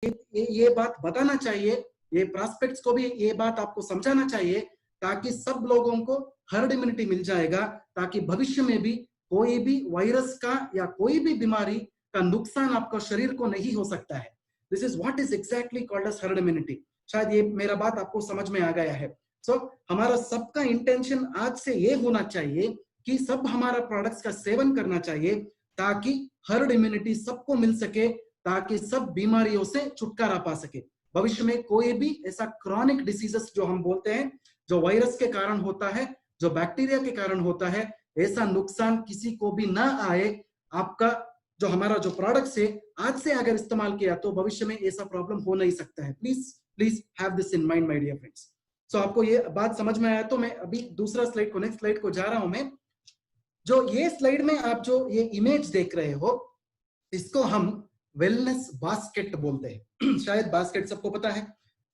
ये बात बताना चाहिए, ये प्रॉस्पेक्ट्स को भी ये बात आपको समझाना चाहिए, ताकि सब लोगों को हर्ड इम्यूनिटी मिल जाएगा, ताकि भविष्य में भी कोई भी वायरस का या कोई भी बीमारी का नुकसान आपका शरीर को नहीं हो सकता है। This is what is exactly called as herd immunity. शायद ये मेरा बात आपको समझ में आ गया है। हमारा सबका इंटेंशन आज से ये होना चाहिए कि सब हमारा प्रोडक्ट्स का सेवन करना चाहिए, ताकि हर्ड इम्यूनिटी सबको मिल सके, ताकि सब बीमारियों से छुटकारा पा सके। भविष्य में कोई भी ऐसा क्रॉनिक डिसीजेस जो हम बोलते हैं, जो वायरस के कारण होता है, जो बैक्टीरिया के कारण होता है, ऐसा नुकसान किसी को भी ना आए। आपका जो हमारा जो प्रोडक्ट्स है आज से अगर इस्तेमाल किया तो भविष्य में ऐसा प्रॉब्लम हो नहीं सकता है। Please please have this in mind my dear friends. आपको ये बात समझ में आया तो मैं अभी दूसरा स्लाइड को, नेक्स्ट स्लाइड को जा रहा हूं मैं। जो ये स्लाइड में आप जो ये इमेज देख रहे हो, इसको हम वेलनेस बास्केट बोलते हैं। शायद बास्केट सबको पता है।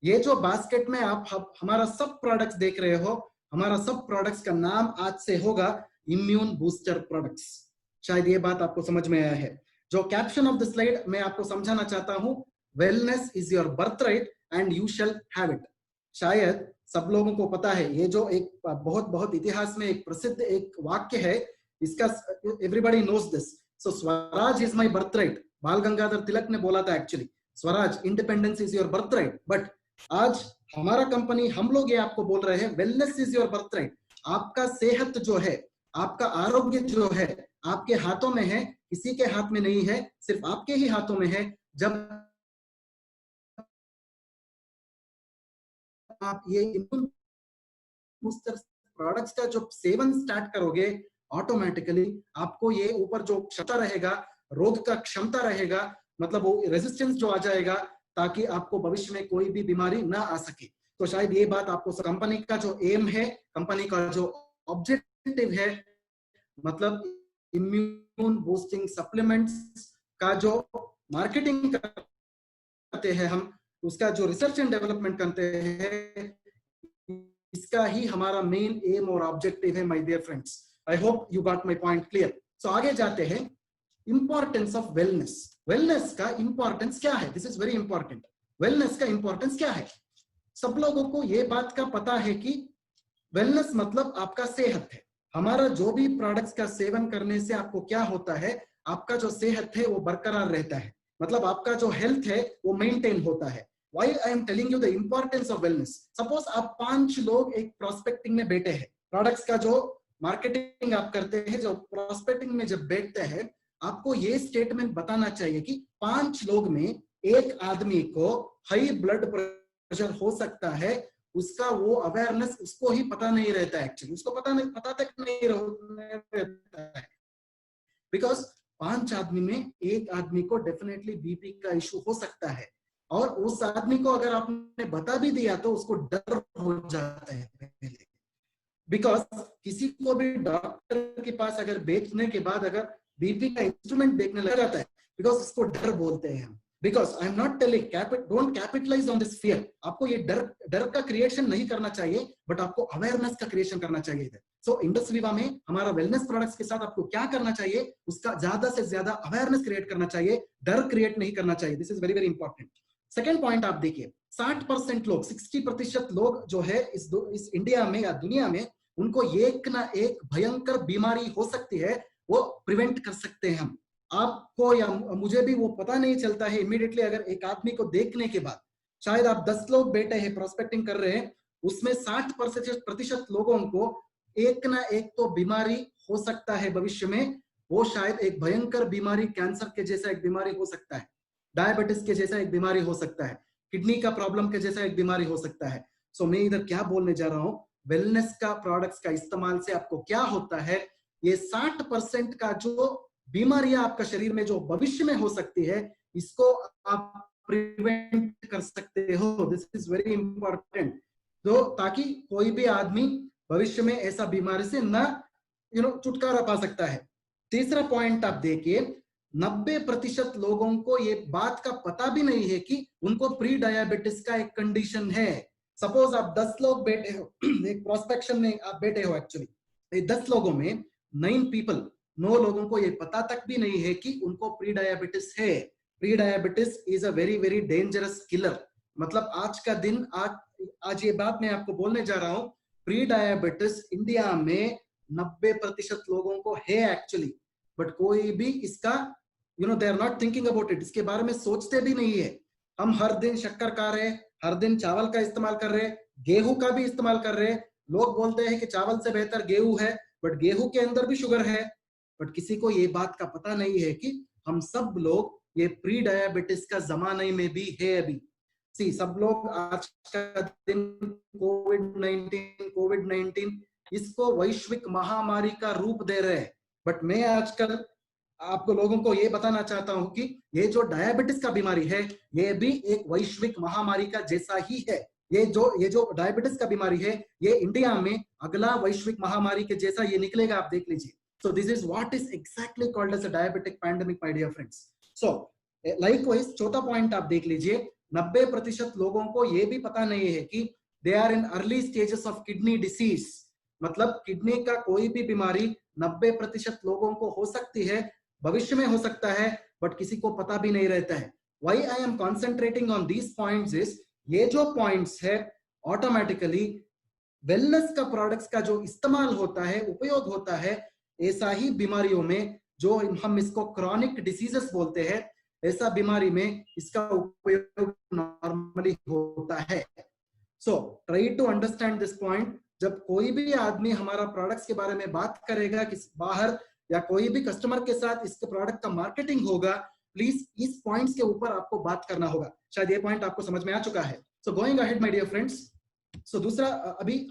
ये जो बास्केट में आप हमारा सब प्रोडक्ट्स देख रहे हो, हमारा सब प्रोडक्ट्स का नाम आज से होगा इम्यून बूस्टर प्रोडक्ट्स। शायद ये बात आपको समझ में आया है। जो कैप्शन ऑफ द स्लाइड मैं आपको समझाना चाहता हूं, wellness is your birthright and you shall have it. शायद सब लोगों को पता है, ये जो एक बहुत बहुत इतिहास में एक प्रसिद्ध एक वाक्य है, इसका everybody knows this. So Swaraj is my birthright. Bal Gangadhar Tilak ने बोला था actually, Swaraj independence is your birthright. But आज हमारा कंपनी, हम लोग ये आपको बोल रहे हैं वेलनेस इज योर बर्थराइट। आपका सेहत जो है, आपका आरोग्य जो है, आपके हाथों में है, किसी के हाथ में नहीं है, सिर्फ आपके ही हाथों में है। जब आप ये इम्यून बूस्टर प्रोडक्ट्स का जो सेवन स्टार्ट करोगे, ऑटोमेटिकली आपको ये ऊपर जो क्षमता रहेगा, रोग का क्षमता रहेगा, मतलब वो रेजिस्टेंस जो आ जाएगा, ताकि आपको भविष्य में कोई भी बीमारी ना आ सके। तो शायद ये बात आपको, कंपनी का जो एम है, कंपनी का जो ऑब्जेक्टिव है, मतलब इम्यून बूस्टिंग सप्लीमेंट्स का जो मार्केटिंग करते हैं हम, उसका जो रिसर्च एंड डेवलपमेंट करते हैं, इसका ही हमारा मेन एम और ऑब्जेक्टिव है my dear friends. I hope you got my point clear. So आगे जाते हैं, इंपॉर्टेंस ऑफ वेलनेस। वेलनेस का इंपॉर्टेंस क्या है? This is very important. Wellness का इंपॉर्टेंस क्या है? सब लोगों को ये बात का पता है कि वेलनेस मतलब आपका सेहत है। हमारा जो भी प्रोडक्ट्स का सेवन करने से आपको क्या होता है, आपका जो सेहत है वो बरकरार रहता है, मतलब आपका जो हेल्थ है वो मेंटेन होता है। Why I am telling you the importance of wellness? Suppose आप 5 लोग एक प्रोस्पेक्टिंग में बैठे हैं, प्रोडक्ट्स का जो मार्केटिंग आप करते हैं, जो प्रोस्पेक्टिंग में जब बैठते हैं, आपको ये स्टेटमेंट बताना चाहिए कि 5 लोग में एक आदमी को हाई ब्लड प्रेशर हो सकता है। उसका वो अवेयरनेस उसको ही पता नहीं रहता है, एक्चुअली उसको पता तक नहीं रहता है। बिकॉज 5 आदमी में एक आदमी को डेफिनेटली बीपी का इशू हो सकता है, और उस आदमी को अगर आपने बता भी दिया तो उसको डर हो जाता है पहले। बिकॉज किसी को भी डॉक्टर के पास अगर बेचने के बाद अगर बीपी का इंस्ट्रूमेंट देखने लग जाता है, बिकॉज उसको डर बोलते हैं हम। Because I am not telling don't capitalise on this fear. आपको ये डर का क्रिएशन नहीं करना चाहिए, बट आपको अवेयरनेस का क्रिएशन करना चाहिए इधर। सो इंडस विवा में हमारा वेलनेस प्रोडक्ट्स के साथ आपको क्या करना चाहिए, उसका ज्यादा से ज्यादा अवेयरनेस क्रिएट करना चाहिए, डर क्रिएट नहीं करना चाहिए। This is very very important. Second point आप देखिए, 60% लोग, 60% लोग जो है इस इंडिया में या दुनिया में, उनको एक ना एक भयंकर बीमारी हो सकती है, वो प्रिवेंट कर सकते हैं हम। आपको या मुझे भी वो पता नहीं चलता है इमीडिएटली। अगर एक आदमी को देखने के बाद, शायद आप 10 लोग बैठे हैं प्रोस्पेक्टिंग कर रहे हैं, उसमें 60% लोगों को एक ना एक तो बीमारी हो सकता है भविष्य में। वो शायद एक भयंकर बीमारी, कैंसर के जैसा एक बीमारी हो सकता है, डायबिटीज के जैसा एक बीमारी हो सकता है, किडनी का प्रॉब्लम के जैसा एक बीमारी हो सकता है। सो मैं इधर क्या बोलने जा रहा हूं, वेलनेस का प्रोडक्ट्स का इस्तेमाल से आपको क्या होता है, ये 60% का जो बीमारियां आपका शरीर में जो भविष्य में हो सकती है, इसको आप प्रिवेंट कर सकते हो। This is very important. तो ताकि कोई भी आदमी भविष्य में ऐसा बीमारी से ना छुटकारा पा सकता है। तीसरा पॉइंट आप देखिए, 90% लोगों को ये बात का पता भी नहीं है कि उनको प्री डायबिटीज का एक कंडीशन है। सपोज आप 10 लोग बैठे हो, एक प्रोस्पेक्शन में आप बैठे हो, एक्चुअली 10 लोगों में 9 लोगों को ये पता तक भी नहीं है कि उनको प्री डायबिटीज है। Pre diabetes is a very very dangerous killer. मतलब आज का दिन, आज ये बात मैं आपको बोलने जा रहा हूँ, प्री डायबिटीज इंडिया में 90% लोगों को है एक्चुअली, बट कोई भी इसका they are not thinking about it, इसके बारे में सोचते भी नहीं है। हम हर दिन शक्कर खा रहे, हर दिन चावल का इस्तेमाल कर रहे, गेहूं का भी इस्तेमाल कर रहे। लोग बोलते हैं कि चावल से बेहतर गेहूं है, बट गेहूं के अंदर भी शुगर है। बट किसी को ये बात का पता नहीं है कि हम सब लोग ये प्री डायबिटीज का जमाने में भी है अभी। सी, सब लोग आज का दिन कोविड-19 इसको वैश्विक महामारी का रूप दे रहे हैं। बट मैं आजकल आपको लोगों को ये बताना चाहता हूं कि ये जो डायबिटीज का बीमारी है, ये भी एक वैश्विक महामारी का जैसा ही है। ये जो डायबिटीज का बीमारी है, ये इंडिया में अगला वैश्विक महामारी के जैसा ये निकलेगा, आप देख लीजिए। So this is what is exactly called as a diabetic pandemic, my dear friends. So likewise, चौथा पॉइंट आप देख लीजिए, 90% लोगों को ये भी पता नहीं है कि they are in early stages of kidney disease. मतलब किडनी का कोई भी बीमारी 90% लोगों को हो सकती है, भविष्य में हो सकता है, बट किसी को पता भी नहीं रहता है। Why I am concentrating on these points is, ये जो पॉइंट्स है ऑटोमेटिकली वेलनेस का प्रोडक्ट्स का जो इस्तेमाल होता है, उपयोग होता है, ऐसा ही बीमारियों में, जो हम इसको क्रॉनिक डिसीजेस बोलते हैं, ऐसा बीमारी में इसका उपयोग नॉर्मली होता है। So try to understand this point. जब कोई भी आदमी हमारा प्रोडक्ट्स के बारे में बात करेगा कि बाहर, या कोई भी कस्टमर के साथ इसके प्रोडक्ट का मार्केटिंग होगा, प्लीज इस पॉइंट्स के ऊपर आपको बात करना होगा। शायद ये पॉइंट आपको समझ में आ चुका है। So going ahead my dear friends, so दूसरा अभी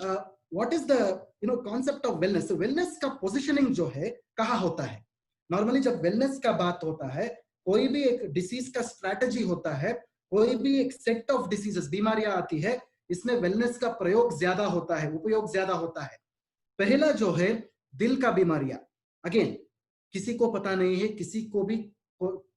what is the concept of wellness. Wellness का पोजिशनिंग जो है कहाँ होता है? नॉर्मली जब वेलनेस का बात होता है, कोई भी एक डिसीज का स्ट्रैटेजी होता है, कोई भी एक सेट ऑफ डिसीजेस, बीमारियां आती है, इसमें वेलनेस का प्रयोग ज्यादा होता है, उपयोग ज्यादा होता है। पहला जो है दिल का बीमारियां। अगेन किसी को पता नहीं है,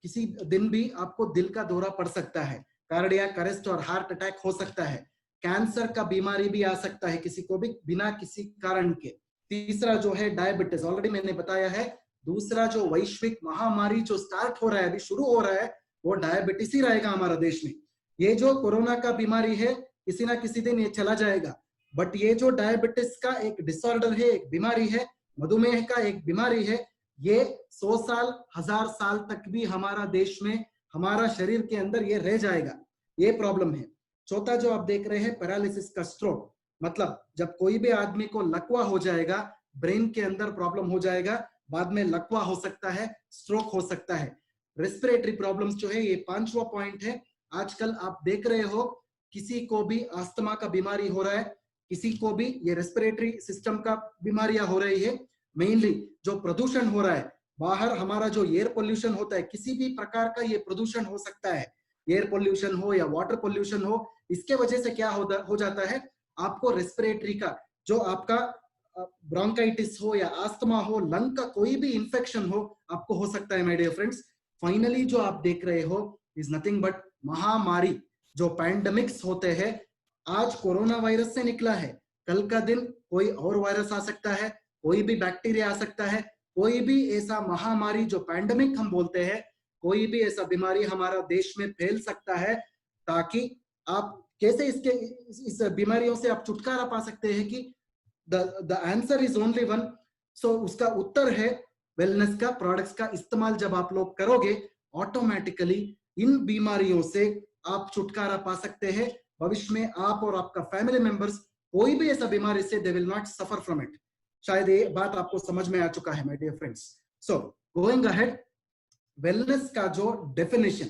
किसी दिन भी आपको दिल का दौरा पड़ सकता है, कार्डियक अरेस्ट और हार्ट अटैक हो सकता है, कैंसर का बीमारी भी आ सकता है किसी को भी बिना किसी कारण के। तीसरा जो है डायबिटीज, ऑलरेडी मैंने बताया है। दूसरा जो वैश्विक महामारी जो स्टार्ट हो रहा है, अभी शुरू हो रहा है, वो डायबिटीज ही रहेगा हमारा देश में। ये जो कोरोना का बीमारी है, किसी ना किसी दिन ये चला जाएगा, बट ये जो डायबिटीज का एक डिसऑर्डर है, एक बीमारी है, मधुमेह का एक बीमारी है, ये 100 साल 1000 साल तक भी हमारा देश में, हमारा शरीर के अंदर ये रह जाएगा। ये प्रॉब्लम है। चौथा जो आप देख रहे हैं पैरालिसिस का स्ट्रोक, मतलब जब कोई भी आदमी को लकवा हो जाएगा, ब्रेन के अंदर प्रॉब्लम हो जाएगा, बाद में लकवा हो सकता है, स्ट्रोक हो सकता है। रेस्पिरेटरी प्रॉब्लम्स जो है, ये 5वां पॉइंट है। आजकल आप देख रहे हो किसी को भी अस्थमा का बीमारी हो रहा है, किसी को भी ये रेस्पिरेटरी सिस्टम का बीमारियां हो रही है। मेनली जो प्रदूषण हो रहा है बाहर, हमारा जो एयर पोल्यूशन होता है, किसी भी प्रकार का ये प्रदूषण हो सकता है, एयर पोल्यूशन हो या वाटर पोल्यूशन हो, इसके वजह से क्या हो जाता है, आपको रेस्पिरेटरी का जो आपका ब्रोंकाइटिस हो या अस्थमा हो, लंग का कोई भी इंफेक्शन हो, आपको हो सकता है माय डियर फ्रेंड्स। फाइनली जो आप देख रहे हो इज नथिंग बट महामारी, जो पैंडेमिक्स होते हैं। आज कोरोना वायरस से निकला है, कल का दिन कोई और वायरस आ सकता है, कोई भी बैक्टीरिया आ सकता है, कोई भी ऐसा महामारी जो पैंडेमिक हम बोलते हैं, कोई भी ऐसा बीमारी हमारा देश में फैल सकता है। ताकि आप कैसे इस बीमारियों से आप छुटकारा पा सकते हैं कि the answer is only one. So उसका उत्तर है वेलनेस का प्रोडक्ट्स का इस्तेमाल जब आप लोग करोगे, ऑटोमेटिकली इन बीमारियों से आप छुटकारा पा सकते हैं। भविष्य में आप और आपका फैमिली मेंबर्स कोई भी ऐसा बीमारी से they will not suffer from it. शायद ये बात आपको समझ में आ चुका है my dear friends. So going ahead, wellness का जो डेफिनेशन,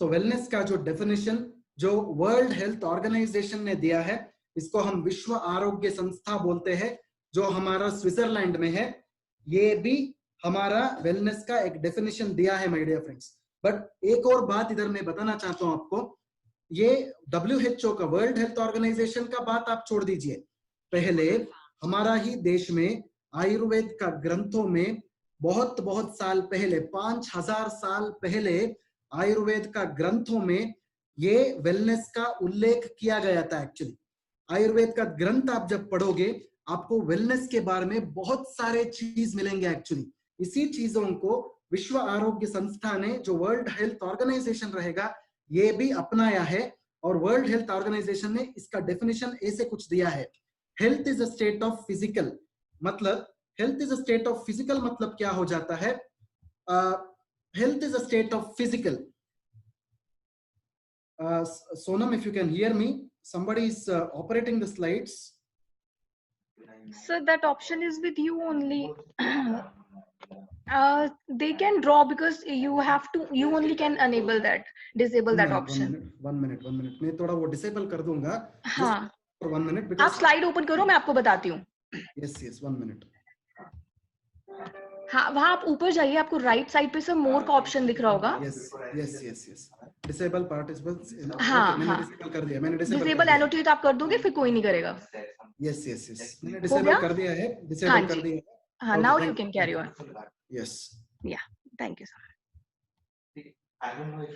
वेलनेस का जो डेफिनेशन जो वर्ल्ड हेल्थ ऑर्गेनाइजेशन ने दिया है, इसको हम विश्व आरोग्य संस्था बोलते हैं, जो हमारा स्विट्जरलैंड में है। ये भी हमारा वेलनेस का एक डेफिनेशन दिया है माय डियर फ्रेंड्स। बट एक और बात इधर मैं बताना चाहता हूं आपको, ये WHO का, वर्ल्ड हेल्थ ऑर्गेनाइजेशन का बात आप छोड़ दीजिए। पहले हमारा ही देश में आयुर्वेद का ग्रंथों में बहुत बहुत साल पहले, 5000 साल पहले आयुर्वेद का ग्रंथों में ये वेलनेस का उल्लेख किया गया था। एक्चुअली आयुर्वेद का ग्रंथ आप जब पढ़ोगे, आपको वेलनेस के बारे में बहुत सारे चीज मिलेंगे। एक्चुअली इसी चीजों को विश्व आरोग्य संस्था ने, जो वर्ल्ड हेल्थ ऑर्गेनाइजेशन रहेगा, ये भी अपनाया है। और वर्ल्ड हेल्थ ऑर्गेनाइजेशन ने इसका डेफिनेशन ऐसे कुछ दिया है, health is a state of physical, मतलब health is a state of physical मतलब क्या हो जाता है, health is a state of physical. Sonam, if you can hear me, somebody is operating the slides. Sir, that option is with you only. They can draw because you only can enable that, disable that option. One minute. मैं थोड़ा वो disable कर दूंगा. हाँ. For 1 minute आप slide open करो, मैं आपको बताती हूँ. Yes, 1 minute. हाँ, वहाँ आप ऊपर जाइए, आपको राइट साइड पे सर मोर का ऑप्शन दिख रहा होगा. Yes. Disable participants. हाँ, मैंने disable कर दिया. Disable annotate आप कर दोगे, फिर कोई नहीं करेगा. Yes. मैंने disable कर दिया है. Disable कर दिया है. हाँ, now you can carry on. Yes. Yeah, thank you sir. I don't know if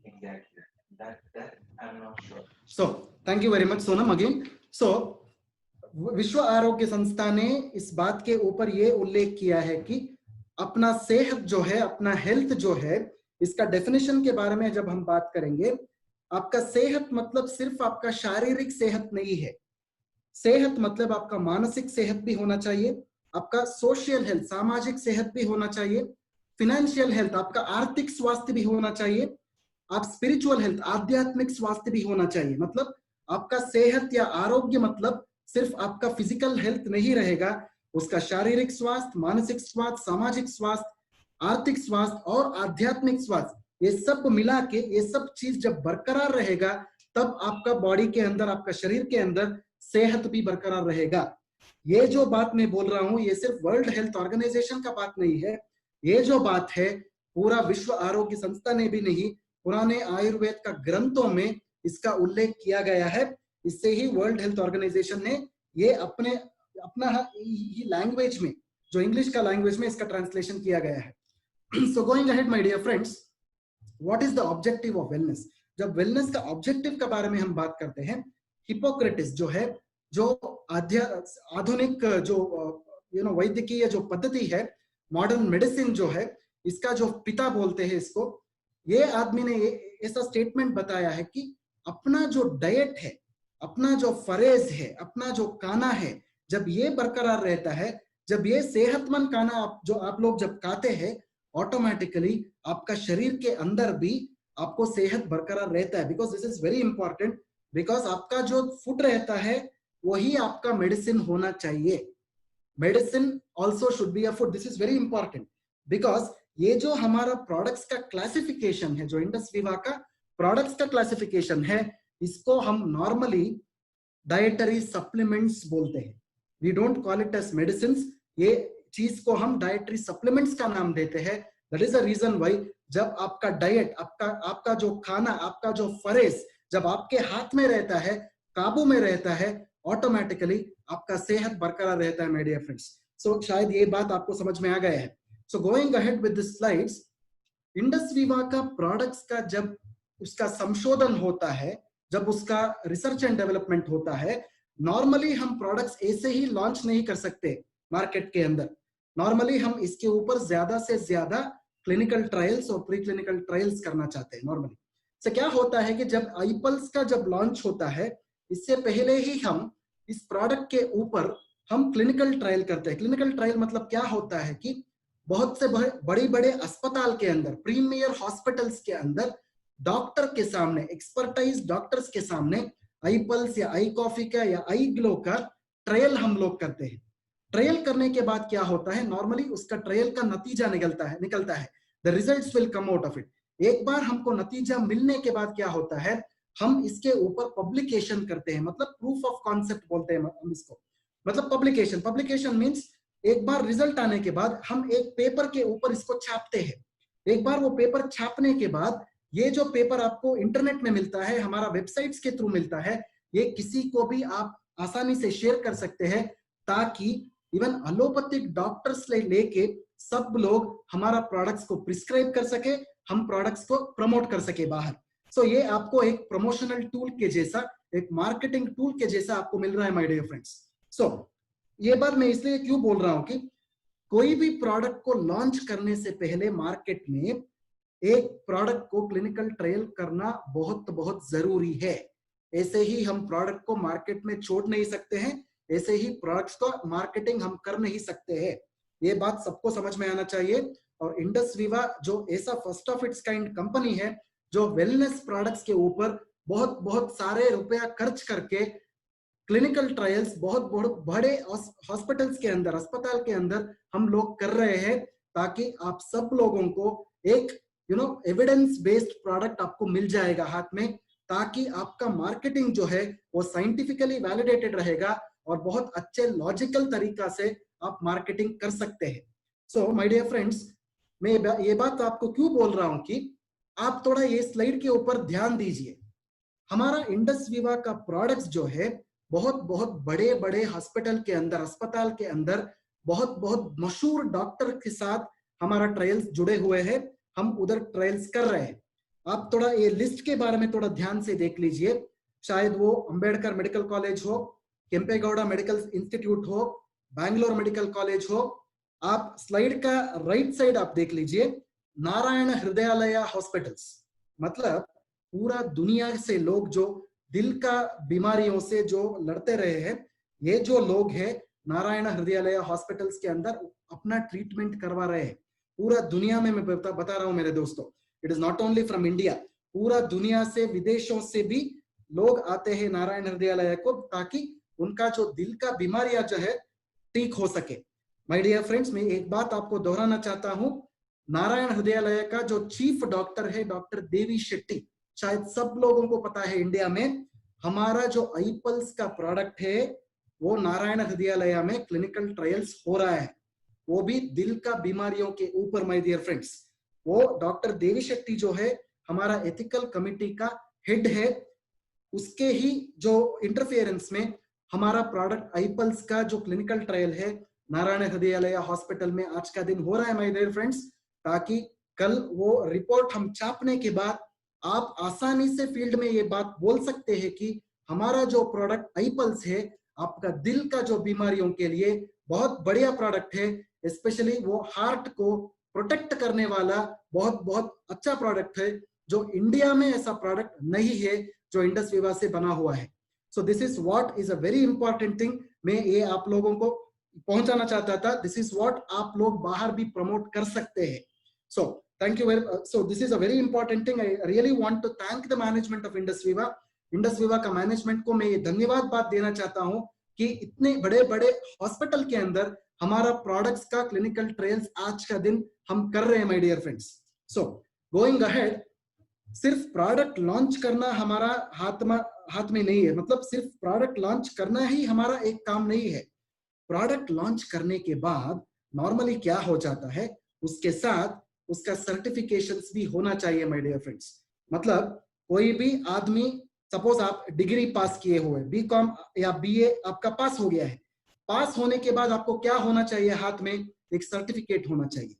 exactly that I'm not sure. So thank you very much Sonam again. So विश्व आरोग्य संस्था ने इस बात के ऊपर ये उल्लेख किया है कि अपना सेहत जो है, अपना हेल्थ जो है, इसका डेफिनेशन के बारे में जब हम बात करेंगे, आपका सेहत मतलब सिर्फ आपका शारीरिक सेहत नहीं है। सेहत मतलब आपका मानसिक सेहत भी होना चाहिए, आपका सोशल हेल्थ, सामाजिक सेहत भी होना चाहिए, फिनेंशियल हेल्थ, आपका आर्थिक स्वास्थ्य भी होना चाहिए, आप स्पिरिचुअल हेल्थ, आध्यात्मिक स्वास्थ्य भी होना चाहिए। मतलब आपका सेहत या आरोग्य मतलब सिर्फ आपका फिजिकल हेल्थ नहीं रहेगा, उसका शारीरिक स्वास्थ्य, मानसिक स्वास्थ्य, सामाजिक स्वास्थ्य, आर्थिक स्वास्थ्य और आध्यात्मिक स्वास्थ्य, ये सब मिला के, ये सब चीज जब बरकरार रहेगा, तब आपका बॉडी के अंदर, आपका शरीर के अंदर सेहत भी बरकरार रहेगा। ये जो बात मैं बोल रहा हूं, ये सिर्फ वर्ल्ड हेल्थ ऑर्गेनाइजेशन का बात नहीं है, ये जो बात है पूरा विश्व आरोग्य संस्था ने भी नहीं, पुराने आयुर्वेद का ग्रंथों में इसका उल्लेख किया गया है। इससे ही वर्ल्ड हेल्थ ऑर्गेनाइजेशन ने ये अपना ही लैंग्वेज में, जो इंग्लिश का लैंग्वेज में इसका ट्रांसलेशन किया गया है। So going ahead my dear friends, what is the objective of wellness? जब वेलनेस का ऑब्जेक्टिव के बारे में हम बात करते हैं, हिपोक्रेटिस जो है, जो आधुनिक जो वैद्यकीय जो पद्धति है, मॉडर्न मेडिसिन जो है, इसका जो पिता बोलते हैं इसको, ये आदमी ने ऐसा स्टेटमेंट बताया है कि अपना जो डाइट है, अपना जो फरेज है, अपना जो खाना है, जब ये बरकरार रहता है, जब ये सेहतमंद खाना जो आप लोग जब खाते हैं, ऑटोमेटिकली आपका शरीर के अंदर भी आपको सेहत बरकरार रहता है। Because this is very important, because आपका जो फूड रहता है वही आपका मेडिसिन होना चाहिए। Medicine also should be a food, this is very important. Because ये जो हमारा प्रोडक्ट्स का क्लासिफिकेशन है, जो इंडस विवा का प्रोडक्ट्स का क्लासिफिकेशन है, इसको हम नॉर्मली डाइटरी सप्लीमेंट्स बोलते हैं। We don't call it as medicines, ये चीज को हम डाइटरी सप्लीमेंट्स का नाम देते हैं। That is the reason why जब आपका डाइट, आपका जो खाना, आपका जो फरेज जब आपके हाथ में रहता है, काबू में रहता है, ऑटोमेटिकली आपका सेहत बरकरार रहता है माय डियर फ्रेंड्स। सो शायद ये बात आपको समझ में आ गया है। So going ahead with the slides, Indus Viva का प्रोडक्ट्स का जब उसका संशोधन होता है, जब उसका रिसर्च एंड डेवलपमेंट होता है, नॉर्मली हम प्रोडक्ट्स ऐसे ही लॉन्च नहीं कर सकते मार्केट के अंदर। नॉर्मली हम इसके ऊपर ज्यादा से ज्यादा क्लिनिकल ट्रायल्स और प्री क्लिनिकल ट्रायल्स करना चाहते हैं नॉर्मली। से क्या होता है कि जब आईपल्स का जब लॉन्च होता है, इससे पहले ही हम इस प्रोडक्ट के ऊपर हम क्लिनिकल ट्रायल करते हैं। क्लिनिकल ट्रायल मतलब क्या होता है कि बहुत से बड़े अस्पताल के अंदर, प्रीमियर हॉस्पिटल्स के अंदर, डॉक्टर के सामने, एक्सपर्टाइज डॉक्टर्स के सामने आई पल्स या आई कॉफी का या आई ग्लो का ट्रायल हम लोग करते हैं। ट्रायल करने के बाद क्या होता है, नॉर्मली उसका ट्रायल का नतीजा निकलता है, the results will come out of it. एक बार हमको नतीजा मिलने के बाद क्या होता है, हम इसके ऊपर पब्लिकेशन करते हैं, मतलब प्रूफ ऑफ कॉन्सेप्ट बोलते हैं हम इसको। मतलब पब्लिकेशन मीन्स एक बार रिजल्ट आने के बाद हम एक पेपर के ऊपर इसको छापते हैं। एक बार वो पेपर छापने के बाद ये जो पेपर आपको इंटरनेट में मिलता है, हमारा वेबसाइट्स के थ्रू मिलता है, ये किसी को भी आप आसानी से शेयर कर सकते हैं, ताकि इवन एलोपैथिक डॉक्टर्स लेके सब लोग हमारा प्रोडक्ट्स को प्रिस्क्राइब कर सके, हम प्रोडक्ट्स को प्रमोट कर सके बाहर। सो ये आपको एक प्रमोशनल टूल के जैसा, एक मार्केटिंग टूल के जैसा आपको मिल रहा है माय डियर फ्रेंड्स। सो ये बात मैं इसलिए क्यों बोल रहा हूं कि कोई भी प्रोडक्ट को लॉन्च करने से पहले मार्केट में एक प्रोडक्ट को क्लिनिकल ट्रायल करना बहुत बहुत जरूरी है। ऐसे ही हम प्रोडक्ट को मार्केट में छोड़ नहीं सकते हैं, ऐसे ही प्रोडक्ट्स को मार्केटिंग हम कर नहीं सकते हैं। ये बात सबको समझ में आना चाहिए। और इंडस विवा जो ऐसा first of its kind company है जो वेलनेस प्रोडक्ट्स के ऊपर बहुत बहुत सारे रुपया खर्च करके क्लिनिकल ट्रायल्स बहुत बहुत बड़े हॉस्पिटल्स के अंदर, अस्पताल के अंदर हम लोग कर रहे हैं, ताकि आप सब लोगों को एक एविडेंस बेस्ड प्रोडक्ट आपको मिल जाएगा हाथ में, ताकि आपका मार्केटिंग जो है वो साइंटिफिकली वैलिडेटेड रहेगा और बहुत अच्छे लॉजिकल तरीका से आप मार्केटिंग कर सकते हैं। सो माय डियर फ्रेंड्स, मैं ये बात आपको क्यों बोल रहा हूं कि आप थोड़ा ये स्लाइड के ऊपर ध्यान दीजिए। हमारा इंडस विवा का प्रोडक्ट्स जो है बहुत बहुत बड़े बड़े हॉस्पिटल के अंदर, अस्पताल के अंदर बहुत बहुत मशहूर डॉक्टर के साथ हमारा ट्रायल्स जुड़े हुए हैं, हम उधर ट्रायल्स कर रहे हैं। आप थोड़ा ये लिस्ट के बारे में थोड़ा ध्यान से देख लीजिए। शायद वो अंबेडकर मेडिकल कॉलेज हो, केम्पेगौड़ा मेडिकल इंस्टीट्यूट हो, बैंगलोर मेडिकल कॉलेज हो। आप स्लाइड का राइट साइड आप देख लीजिए, नारायण हृदयालय हॉस्पिटल्स। मतलब पूरा दुनिया से लोग जो दिल का बीमारियों से जो लड़ते रहे हैं, ये जो लोग हैं नारायण हृदयालय हॉस्पिटल्स के अंदर अपना ट्रीटमेंट करवा रहे हैं। पूरा दुनिया में मैं बता रहा हूं मेरे दोस्तों, it is not only from India, पूरा दुनिया से, विदेशों से भी लोग आते हैं नारायण हृदयालय को, ताकि उनका जो दिल का बीमारियां जो है ठीक हो सके। माय डियर फ्रेंड्स, मैं एक बात आपको दोहराना चाहता हूं, नारायण हृदयालय का जो चीफ डॉक्टर है डॉक्टर देवी शेट्टी, शायद सब लोगों को पता है इंडिया में हमारा जो आईपल्स का प्रोडक्ट है वो नारायण हृदयालय में क्लिनिकल ट्रायल्स हो रहा है, वो भी दिल का बीमारियों के ऊपर। माय डियर फ्रेंड्स, वो डॉक्टर देवी शेट्टी जो है हमारा एथिकल कमिटी का हेड है, उसके ही जो इंटरफेरेंस में हमारा प्रोडक्ट आईपल्स का जो क्लिनिकल ट्रायल है नारायण हृदयालय हॉस्पिटल में आज का दिन हो रहा है माय डियर फ्रेंड्स, ताकि कल वो रिपोर्ट हम छापने के बाद आप आसानी से फील्ड में ये बात बोल सकते हैं कि हमारा जो प्रोडक्ट आईपल्स है आपका दिल का जो बीमारियों के लिए बहुत बढ़िया प्रोडक्ट है, स्पेशली वो हार्ट को प्रोटेक्ट करने वाला बहुत बहुत अच्छा प्रोडक्ट है, जो इंडिया में ऐसा प्रोडक्ट नहीं है जो इंडस विवा से बना हुआ है। सो this is what is a very important thing, मैं ये आप लोगों को पहुंचाना चाहता था। दिस इज व्हाट आप लोग बाहर भी प्रमोट कर सकते हैं। So thank you very so this is a very important thing. I really want to thank the management of Indus Viva. Indus Viva का मैनेजमेंट को मैं ये धन्यवाद बात देना चाहता हूं कि इतने बड़े बड़े हॉस्पिटल के अंदर हमारा प्रोडक्ट्स का क्लिनिकल ट्रायल्स आज का दिन हम कर रहे हैं my dear friends. So going ahead, सिर्फ प्रोडक्ट लॉन्च करना हमारा हाथ में नहीं है, मतलब सिर्फ प्रोडक्ट लॉन्च करना ही हमारा एक काम नहीं है। प्रोडक्ट लॉन्च करने के बाद नॉर्मली क्या हो जाता है, उसके साथ उसका सर्टिफिकेशंस भी होना चाहिए माय डियर फ्रेंड्स। मतलब कोई भी आदमी, सपोज आप डिग्री पास किए हुए, बीकॉम या बीए आपका पास हो गया है, पास होने के बाद आपको क्या होना चाहिए, हाथ में एक सर्टिफिकेट होना चाहिए,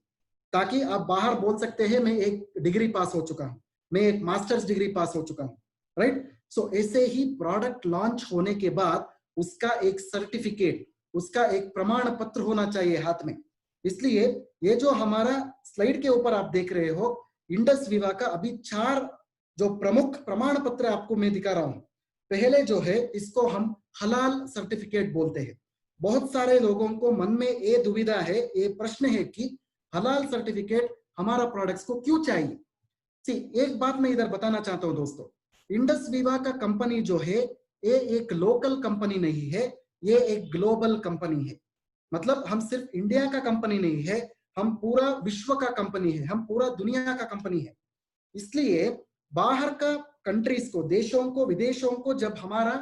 ताकि आप बाहर बोल सकते हैं मैं एक डिग्री पास हो चुका हूं, मैं एक मास्टर्स डिग्री पास हो चुका हूं, राइट। सो ऐसे ही प्रोडक्ट लॉन्च होने के बाद उसका एक सर्टिफिकेट, उसका एक प्रमाण पत्र होना चाहिए हाथ में। इसलिए ये जो हमारा स्लाइड के ऊपर आप देख रहे हो, इंडस विवा का अभी 4 जो प्रमुख प्रमाण पत्र आपको मैं दिखा रहा हूं। पहले जो है इसको हम हलाल सर्टिफिकेट बोलते हैं। बहुत सारे लोगों को मन में ये दुविधा है, ये प्रश्न है कि हलाल सर्टिफिकेट हमारा प्रोडक्ट्स को क्यों चाहिए। एक बात मैं इधर बताना चाहता हूं दोस्तों, इंडस विवा का कंपनी जो है ये एक लोकल कंपनी नहीं है, ये एक ग्लोबल कंपनी है। मतलब हम सिर्फ इंडिया का कंपनी नहीं है, हम पूरा विश्व का कंपनी है, हम पूरा दुनिया का कंपनी है। इसलिए बाहर का कंट्रीज को, देशों को, विदेशों को जब हमारा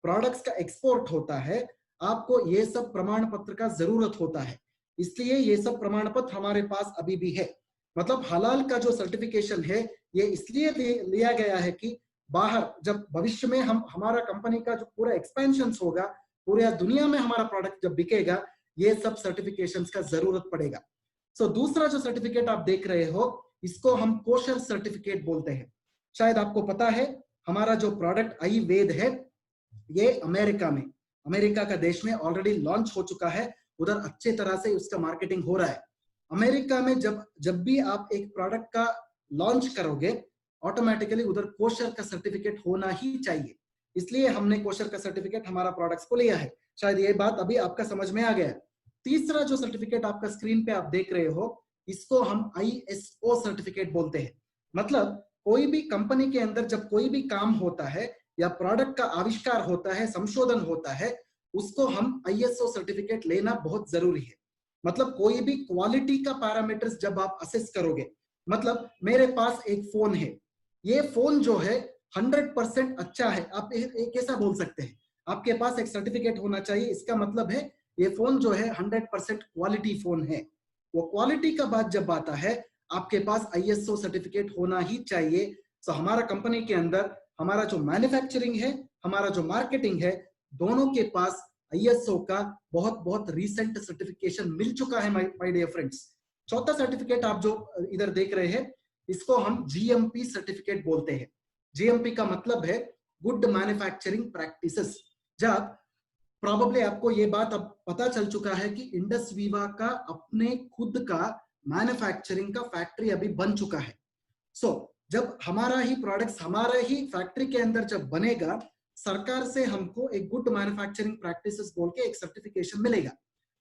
प्रोडक्ट्स का एक्सपोर्ट होता है, आपको ये सब प्रमाण पत्र का जरूरत होता है। इसलिए ये सब प्रमाण पत्र हमारे पास अभी भी है। मतलब हलाल का जो सर्टिफिकेशन है ये इसलिए लिया गया है कि बाहर जब भविष्य में हमारा कंपनी का जो पूरा एक्सपेंशन होगा, पूरे दुनिया में हमारा प्रोडक्ट जब बिकेगा, ये सब सर्टिफिकेशंस का जरूरत पड़ेगा। सो दूसरा जो सर्टिफिकेट आप देख रहे हो, इसको हम कोशर सर्टिफिकेट बोलते हैं। शायद आपको पता है हमारा जो प्रोडक्ट आयुर्वेद है ये अमेरिका का देश में ऑलरेडी लॉन्च हो चुका है उधर अच्छे तरह से उसका मार्केटिंग हो रहा है। अमेरिका में जब भी आप एक प्रोडक्ट का लॉन्च करोगे, ऑटोमेटिकली उधर कोशर का सर्टिफिकेट होना ही चाहिए। इसलिए हमने कोशर का सर्टिफिकेट हमारा प्रोडक्ट्स को लिया है। शायद ये बात अभी आपका समझ में आ गया है। तीसरा जो सर्टिफिकेट आपका स्क्रीन पे आप देख रहे हो, इसको हम ISO सर्टिफिकेट बोलते हैं। मतलब कोई भी कंपनी के अंदर जब कोई भी काम होता है या प्रोडक्ट का आविष्कार होता है, संशोधन होता है, उसको हम ISO सर्टिफिकेट लेना बहुत जरूरी है। मतलब कोई भी क्वालिटी का पैरामीटर्स जब आप असेस करोगे, मतलब मेरे पास एक फोन है, ये फोन जो है 100% अच्छा है, आप कैसा बोल सकते हैं? आपके पास एक सर्टिफिकेट होना चाहिए, इसका मतलब है ये फोन जो है 100% क्वालिटी फोन है। वो क्वालिटी का बात जब आता है, आपके पास ISO सर्टिफिकेट होना ही चाहिए। तो हमारा कंपनी के अंदर हमारा जो मैन्युफैक्चरिंग है, हमारा जो मार्केटिंग है, दोनों के पास ISO का बहुत बहुत रिसेंट सर्टिफिकेशन मिल चुका है माय डियर फ्रेंड्स। चौथा सर्टिफिकेट आप जो इधर देख रहे हैं, इसको हम GMP सर्टिफिकेट बोलते हैं। GMP का मतलब है गुड मैन्युफैक्चरिंग प्रैक्टिसेस। जब प्रॉबेबली आपको ये बात अब पता चल चुका है कि इंडस वीवा का अपने खुद का मैन्युफैक्चरिंग का फैक्ट्री अभी बन चुका है। जब हमारा ही प्रोडक्ट्स हमारे ही फैक्ट्री के अंदर जब बनेगा, सरकार से हमको एक गुड मैन्युफैक्चरिंग प्रैक्टिसेस बोल के एक सर्टिफिकेशन मिलेगा।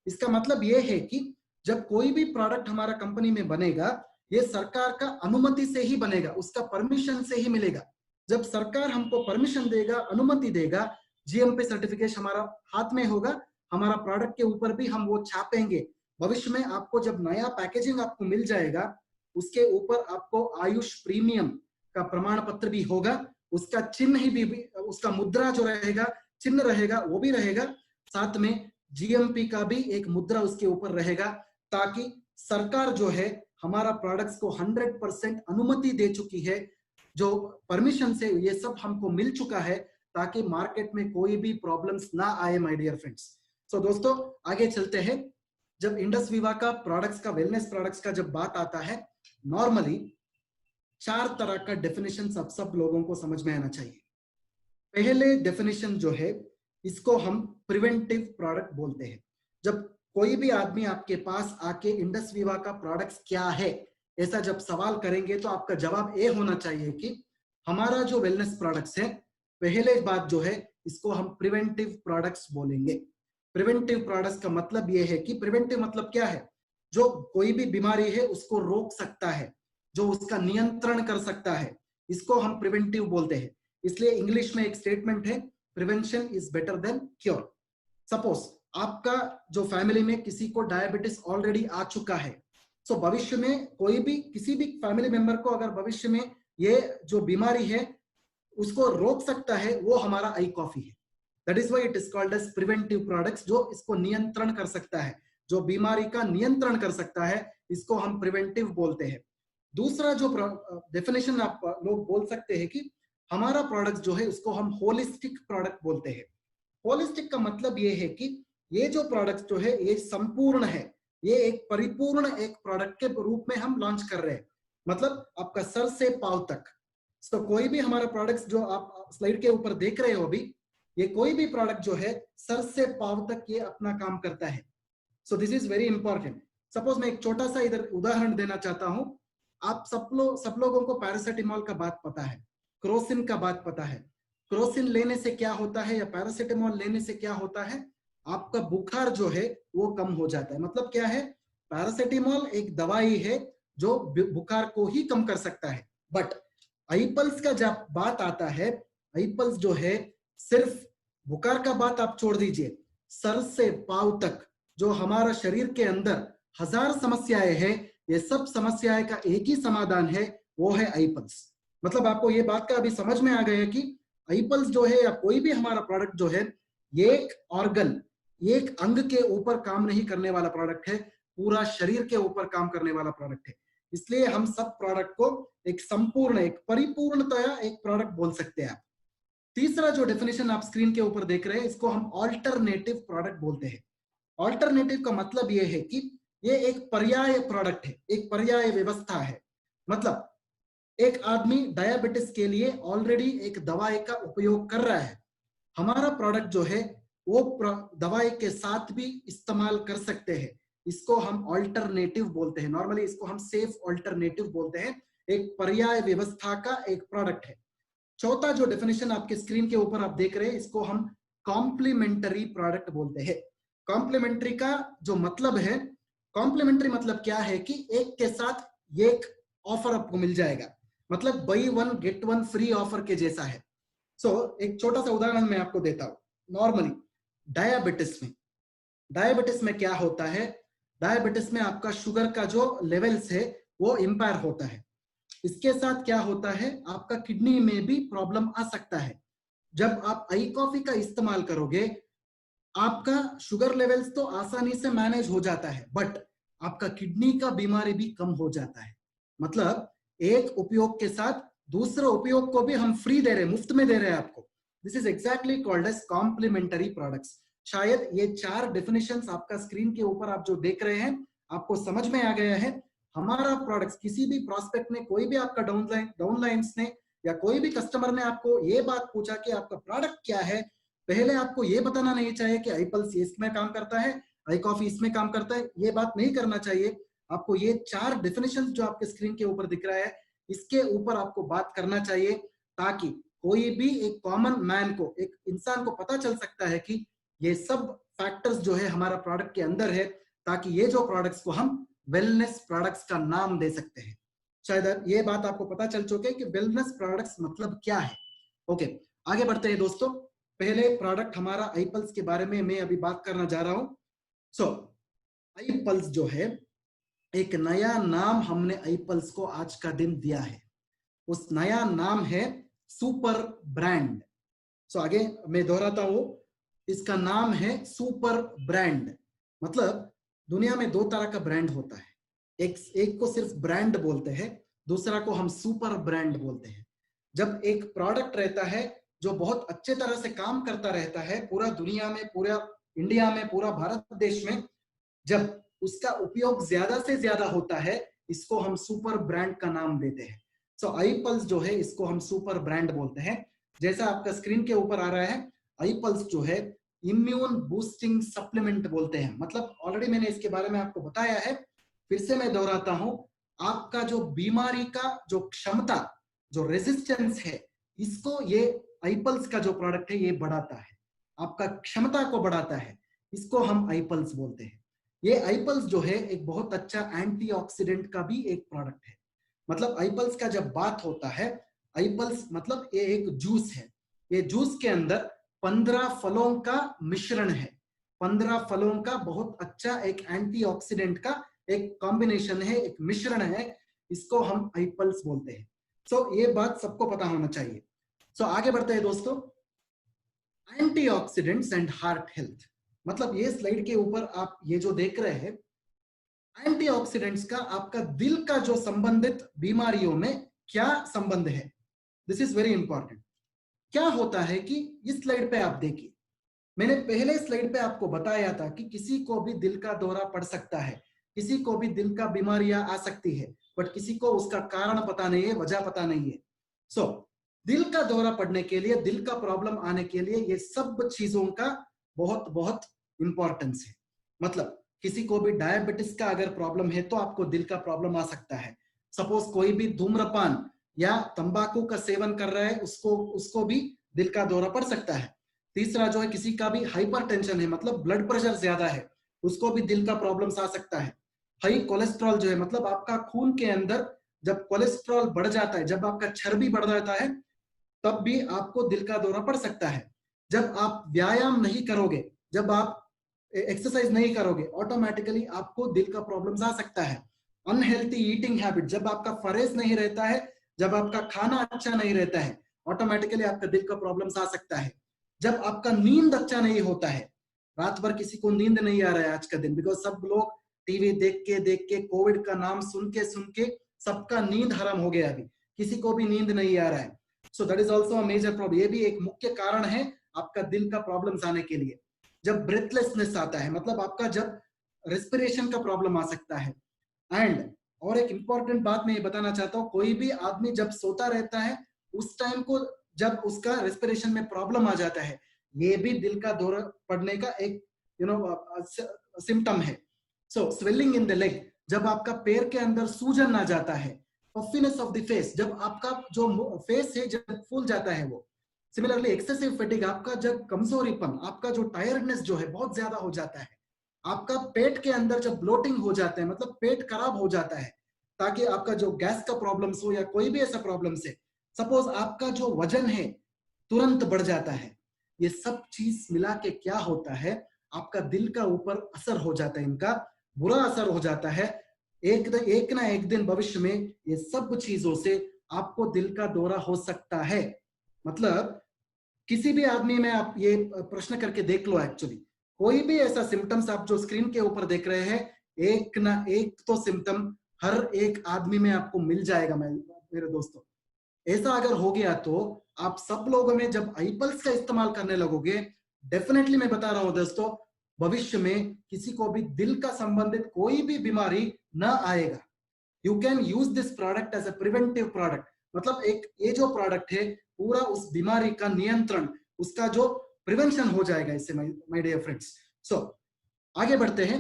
इसका मतलब ये है कि जब कोई भी प्रोडक्ट हमारा कंपनी में बनेगा, ये सरकार का अनुमति से ही बनेगा, उसका परमिशन से ही मिलेगा। जब सरकार हमको परमिशन देगा, अनुमति देगा, GMP सर्टिफिकेशन हमारा हाथ में होगा, हमारा प्रोडक्ट के ऊपर भी हम वो छापेंगे। भविष्य में आपको जब नया पैकेजिंग आपको मिल जाएगा, उसके ऊपर आपको आयुष प्रीमियम का प्रमाण पत्र भी होगा, उसका चिन्ह ही भी उसका मुद्रा जो रहेगा, चिन्ह रहेगा, वो भी रहेगा। साथ में GMP का भी एक मुद्रा उसके ऊपर रहेगा, ताकि सरकार जो है हमारा प्रोडक्ट्स को 100% अनुमति दे चुकी है, जो परमिशन से ये सब हमको मिल चुका है, ताकि मार्केट में कोई भी प्रॉब्लम्स ना आए माय डियर फ्रेंड्स। सो दोस्तों आगे चलते हैं। जब इंडस वीवा का प्रोडक्ट्स का, वेलनेस प्रोडक्ट्स का जब बात आता है, नॉर्मली 4 तरह का डेफिनेशन सब लोगों को समझ में आना चाहिए। पहले डेफिनेशन जो है, इसको हम प्रिवेंटिव प्रोडक्ट बोलते हैं। जब कोई भी आदमी आपके पास आके इंडस वीवा का प्रोडक्ट्स क्या है ऐसा जब सवाल करेंगे, तो आपका जवाब ये होना चाहिए कि हमारा जो वेलनेस प्रोडक्ट्स है, पहले बात जो है इसको हम प्रिवेंटिव प्रोडक्ट्स बोलेंगे। प्रिवेंटिव प्रोडक्ट्स का मतलब ये है कि प्रिवेंटिव मतलब क्या है? जो कोई भी बीमारी है उसको रोक सकता है, जो उसका नियंत्रण कर सकता है, इसको हम प्रिवेंटिव बोलते हैं। इसलिए इंग्लिश में एक स्टेटमेंट है, prevention is better than cure. Suppose आपका जो फैमिली में किसी को डायबिटीज ऑलरेडी आ चुका है, सो भविष्य में कोई भी किसी भी फैमिली मेंबर को अगर भविष्य में ये जो बीमारी है उसको रोक सकता है, वो हमारा आई कॉफी है। That is why it is called as preventive products. जो इसको नियंत्रण कर सकता है, जो बीमारी का नियंत्रण कर सकता है, इसको हम प्रिवेंटिव बोलते हैं। दूसरा जो डेफिनेशन आप लोग बोल सकते हैं कि हमारा प्रोडक्ट जो है उसको हम होलिस्टिक प्रोडक्ट बोलते हैं। होलिस्टिक का मतलब ये है कि ये जो प्रोडक्ट जो है ये संपूर्ण है, ये एक परिपूर्ण एक प्रोडक्ट के रूप में हम लॉन्च कर रहे हैं। मतलब आपका सर से पांव तक। तो कोई भी हमारा प्रोडक्ट जो आप स्लाइड के ऊपर देख रहे हो अभी, ये कोई भी प्रोडक्ट जो है सर से पांव तक ये अपना काम करता है। सो this is very important. Suppose मैं एक छोटा सा इधर उदाहरण देना चाहता हूं। आप सब लोगों को पैरासिटामोल का बात पता है, क्रोसिन का बात पता है। क्रोसिन लेने से क्या होता है या पैरासिटामोल लेने से क्या होता है? आपका बुखार जो है वो कम हो जाता है। मतलब क्या है? पैरासिटामोल एक दवाई है जो बुखार को ही कम कर सकता है। बट आईपल्स का जब बात आता है, आईपल्स जो है सिर्फ बुखार का बात आप छोड़ दीजिए, सर से पांव तक जो हमारा शरीर के अंदर 1000 समस्याएं हैं, ये सब समस्याएं का एक ही समाधान है, वो है आईपल्स। मतलब आपको ये बात का अभी समझ में आ गया है कि आईपल्स जो है या कोई भी हमारा प्रोडक्ट जो है, ये एक ऑर्गन, एक अंग के ऊपर काम नहीं करने वाला प्रोडक्ट है, पूरा शरीर के ऊपर काम करने वाला प्रोडक्ट है। इसलिए हम सब प्रोडक्ट को एक संपूर्ण, एक परिपूर्णतया एक प्रोडक्ट बोल सकते हैं आप। तीसरा जो डेफिनेशन आप स्क्रीन के ऊपर देख रहे हैं, इसको हम ऑल्टरनेटिव प्रोडक्ट बोलते हैं। ऑल्टरनेटिव का मतलब ये है कि ये एक पर्याय प्रोडक्ट है, एक पर्याय व्यवस्था है। मतलब एक आदमी डायबिटीज के लिए ऑलरेडी एक दवाई का उपयोग कर रहा है, हमारा प्रोडक्ट जो है वो दवाई के साथ भी इस्तेमाल कर सकते हैं। इसको हम ऑल्टरनेटिव बोलते हैं, नॉर्मली इसको हम सेफ ऑल्टरनेटिव बोलते हैं, एक पर्याय व्यवस्था का एक प्रोडक्ट है। चौथा जो डेफिनेशन आपके स्क्रीन के ऊपर आप देख रहे हैं, इसको हम कॉम्प्लीमेंट्री प्रोडक्ट बोलते हैं। कॉम्प्लीमेंट्री का जो मतलब है, कॉम्प्लीमेंट्री मतलब क्या है कि एक के साथ एक ऑफर आपको मिल जाएगा, मतलब by one get one free offer के जैसा है। एक छोटा सा उदाहरण मैं आपको देता हूं। नॉर्मली डायबिटीज में क्या होता है, डायबिटीज में आपका शुगर का जो लेवल्स है वो इंपायर होता है। इसके साथ क्या होता है, आपका किडनी में भी प्रॉब्लम आ सकता है। जब आप आई कॉफी का इस्तेमाल करोगे, आपका शुगर लेवल्स तो आसानी से मैनेज हो जाता है, बट आपका किडनी का बीमारी भी कम हो जाता है। मतलब एक उपयोग के साथ दूसरे उपयोग को भी हम फ्री दे रहे हैं, मुफ्त में दे रहे हैं आपको। This is exactly called as complementary products. शायद ये 4 डेफिनेशंस आपका स्क्रीन के ऊपर आप जो देख रहे हैं आपको समझ में आ गया है। हमारा प्रोडक्ट्स किसी भी प्रोस्पेक्ट में, कोई भी आपका डाउनलाइंस ने या कोई भी कस्टमर ने आपको ये बात पूछा कि आपका प्रोडक्ट क्या है, पहले आपको ये बताना नहीं चाहिए कि iPulse इसमें काम करता है, iCoffee इसमें काम करता है। ये बात नहीं करना चाहिए। आपको ये 4 डेफिनेशंस जो आपके स्क्रीन के ऊपर दिख रहा है, इसके ऊपर आपको बात करना चाहिए, ताकि कोई भी एक कॉमन मैन को, एक इंसान को पता चल सकता है कि ये सब फैक्टर्स जो है हमारा प्रोडक्ट के अंदर है, ताकि ये जो प्रोडक्ट्स को हम वेलनेस प्रोडक्ट्स का नाम दे सकते हैं। शायद ये बात आपको पता चल चुके कि वेलनेस प्रोडक्ट्स मतलब क्या है। ओके, आगे बढ़ते हैं दोस्तों। पहले प्रोडक्ट हमारा iPulse के बारे में मैं अभी बात करना जा रहा हूं। iPulse जो है, एक नया नाम हमने iPulse को आज का दिन दिया है। उस नया नाम है सुपर ब्रांड। आगे मैं दोहराता हूं, इसका नाम है सुपर ब्रांड। मतलब दुनिया में 2 तरह का ब्रांड होता है, एक को सिर्फ ब्रांड बोलते हैं, दूसरा को हम सुपर ब्रांड बोलते हैं। जब एक प्रोडक्ट रहता है जो बहुत अच्छे तरह से काम करता रहता है पूरा दुनिया में, पूरा इंडिया में, पूरा भारत देश में, जब उसका उपयोग ज्यादा से ज्यादा होता है, इसको हम सुपर ब्रांड का नाम देते हैं। iPulse जो है, इसको हम सुपर ब्रांड बोलते हैं। जैसा आपका स्क्रीन के ऊपर आ रहा है, iPulse जो है इम्यून बूस्टिंग सप्लीमेंट बोलते हैं। मतलब ऑलरेडी मैंने इसके बारे में आपको बताया है, फिर से मैं दोहराता हूं, आपका जो बीमारी का जो क्षमता, जो रेजिस्टेंस है, इसको ये iPulse का जो प्रोडक्ट है ये बढ़ाता है, आपका क्षमता को बढ़ाता है, इसको हम iPulse बोलते हैं। ये iPulse जो है एक बहुत अच्छा एंटीऑक्सीडेंट का भी एक प्रोडक्ट है। मतलब iPulse का जब बात होता है, iPulse मतलब ये एक जूस है। ये जूस के अंदर 15 फलों का मिश्रण है, 15 फलों का बहुत अच्छा एक एंटीऑक्सीडेंट का एक कॉम्बिनेशन है, एक मिश्रण है, इसको हम iPulse बोलते हैं। ये बात सबको पता होना चाहिए। आगे बढ़ते हैं दोस्तों। एंटीऑक्सीडेंट्स एंड हार्ट हेल्थ, मतलब ये स्लाइड के ऊपर आप ये जो देख रहे हैं, एंटीऑक्सीडेंट्स का आपका दिल का जो संबंधित बीमारियों में क्या संबंध है, दिस इज वेरी इंपॉर्टेंट। क्या होता है कि इस स्लाइड पे आप देखिए, मैंने पहले स्लाइड पे आपको बताया था कि किसी को भी दिल का दौरा पड़ सकता है, किसी को भी दिल का बीमारियां आ सकती है, बट किसी को उसका कारण पता नहीं है, वजह पता नहीं है। दिल का दौरा पड़ने के लिए, दिल का प्रॉब्लम आने के लिए ये सब चीजों का बहुत बहुत इंपॉर्टेंस है। मतलब किसी को भी डायबिटीज का अगर प्रॉब्लम है तो आपको दिल का प्रॉब्लम आ सकता है। सपोज कोई भी धूम्रपान या तंबाकू का सेवन कर रहा है, उसको भी दिल का दौरा पड़ सकता है। तीसरा जो है, किसी का भी हाइपरटेंशन है, मतलब ब्लड प्रेशर ज्यादा है, उसको भी दिल का प्रॉब्लम आ सकता है। हाई कोलेस्ट्रॉल जो है, मतलब आपका खून के अंदर जब कोलेस्ट्रॉल बढ़ जाता है, जब आपका चर्बी बढ़ जाता है, तब भी आपको दिल का दौरा पड़ सकता है। जब आप व्यायाम नहीं करोगे, जब आप एक्सरसाइज नहीं करोगे, ऑटोमेटिकली आपको दिल का प्रॉब्लम आ सकता है। अनहेल्थी ईटिंग हैबिट, जब आपका परहेज नहीं रहता है, जब आपका खाना अच्छा नहीं रहता है, ऑटोमेटिकली आपका दिल का प्रॉब्लम आ सकता है। जब आपका नींद अच्छा नहीं होता है, रात भर किसी को नींद नहीं आ रहा है आज का दिन, बिकॉज सब लोग टीवी देख के कोविड का नाम सुन के सबका नींद हराम हो गया, अभी किसी को भी नींद नहीं आ रहा है। So that is also a major problem. ये भी एक मुख्य कारण है आपका दिल का प्रॉब्लम्स आने के लिए। जब ब्रेथलेसनेस आता है, मतलब आपका जब रेस्पिरेशन का प्रॉब्लम आ सकता है। एंड और एक इंपॉर्टेंट बात मैं ये बताना चाहता हूँ, कोई भी आदमी जब सोता रहता है, उस टाइम को जब उसका रेस्पिरेशन में प्रॉब्लम आ जाता है, ये भी दिल का दौरा पड़ने का एक सिम्टम है। सो स्वेलिंग इन द लेग, जब आपका पैर के अंदर सूजन आ जाता है। पफिनेस ऑफ द फेस, जब आपका जो फेस है जब फूल जाता है वो। सिमिलरली एक्सेसिव फैटिग, आपका जब कमजोरीपन, आपका जो टायर्डनेस जो है बहुत ज्यादा हो जाता है। आपका पेट के अंदर जब ब्लोटिंग हो जाता है, मतलब पेट खराब हो जाता है, ताकि आपका जो गैस का प्रॉब्लम्स हो या कोई भी ऐसा प्रॉब्लम्स है, सपोज आपका जो वजन है तुरंत बढ़ जाता है, ये सब चीज मिला के क्या होता है, आपका दिल का ऊपर असर हो जाता है, इनका बुरा असर हो जाता है। एक ना एक दिन भविष्य में ये सब चीजों से आपको दिल का दौरा हो सकता है। मतलब किसी भी आदमी में आप ये प्रश्न करके देख लो, एक्चुअली कोई भी ऐसा सिम्टम्स आप जो स्क्रीन के ऊपर देख रहे हैं, एक ना एक तो सिम्टम हर एक आदमी में आपको मिल जाएगा मेरे दोस्तों। ऐसा अगर हो गया तो आप सब लोगों में जब आईपल्स का इस्तेमाल करने लगोगे, डेफिनेटली मैं बता रहा हूं दोस्तों, भविष्य में किसी को भी दिल का संबंधित कोई भी बीमारी ना आएगा। You can use this product as a preventive product, मतलब एक ये जो प्रोडक्ट है पूरा उस बीमारी का नियंत्रण, उसका जो प्रिवेंशन हो जाएगा इससे, माय डियर फ्रेंड्स। सो आगे बढ़ते हैं।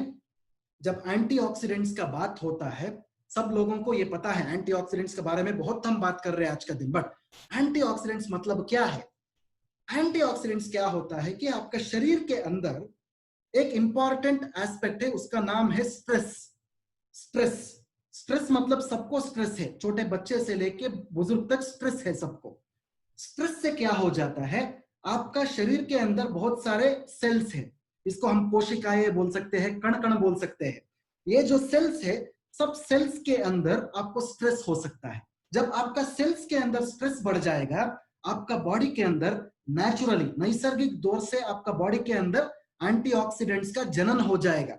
जब एंटीऑक्सीडेंट्स का बात होता है, सब लोगों को ये पता है एंटीऑक्सीडेंट्स के बारे में बहुत हम बात कर रहे हैं आज का दिन, बट एंटीऑक्सीडेंट्स मतलब क्या है? एंटीऑक्सीडेंट्स क्या होता है कि आपका शरीर के अंदर एक इंपॉर्टेंट एस्पेक्ट है, उसका नाम है स्ट्रेस। स्ट्रेस स्ट्रेस मतलब सबको स्ट्रेस है, छोटे बच्चे से लेके बुजुर्ग तक स्ट्रेस है सबको। स्ट्रेस से क्या हो जाता है, आपका शरीर के अंदर बहुत सारे सेल्स हैं, इसको हम कोशिकाएं बोल सकते हैं, कण कण बोल सकते हैं। ये जो सेल्स है, सब सेल्स के अंदर आपको स्ट्रेस हो सकता है। जब आपका सेल्स के अंदर स्ट्रेस बढ़ जाएगा, आपका बॉडी के अंदर नेचुरली नैसर्गिक दौर से आपका बॉडी के अंदर एंटीऑक्सीडेंट्स का जनन हो जाएगा,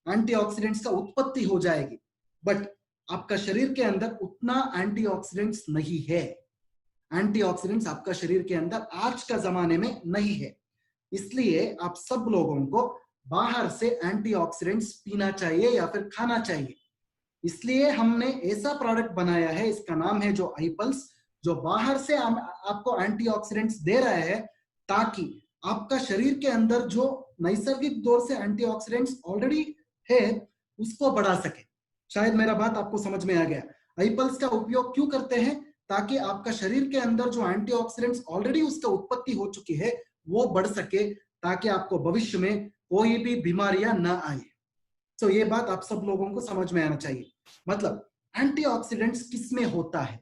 एंटीऑक्सीडेंट्स का उत्पत्ति हो जाएगी। बट आपका शरीर के अंदर उतना एंटीऑक्सीडेंट्स नहीं है, एंटीऑक्सीडेंट्स आपका शरीर के अंदर आज का जमाने में नहीं है। इसलिए आप सब लोगों को बाहर से एंटीऑक्सीडेंट्स पीना चाहिए या फिर खाना चाहिए। इसलिए हमने ऐसा प्रोडक्ट बनाया है, इसका नाम है जो आईपल्स, जो बाहर से आपको एंटीऑक्सीडेंट्स दे रहा है, ताकि आपका शरीर के अंदर जो नैसर्गिक दौर से एंटीऑक्सीडेंट्स ऑलरेडी है उसको बढ़ा सके। शायद मेरा बात आपको समझ में आ गया। आईपल्स का उपयोग क्यों करते हैं? ताकि आपका शरीर के अंदर जो एंटीऑक्सीडेंट्स ऑलरेडी उसका उत्पत्ति हो चुकी है वो बढ़ सके, ताकि आपको भविष्य में कोई भी बीमारियां ना आए। तो ये बात आप सब लोगों को समझ में आना चाहिए। मतलब एंटीऑक्सीडेंट्स किस में होता है?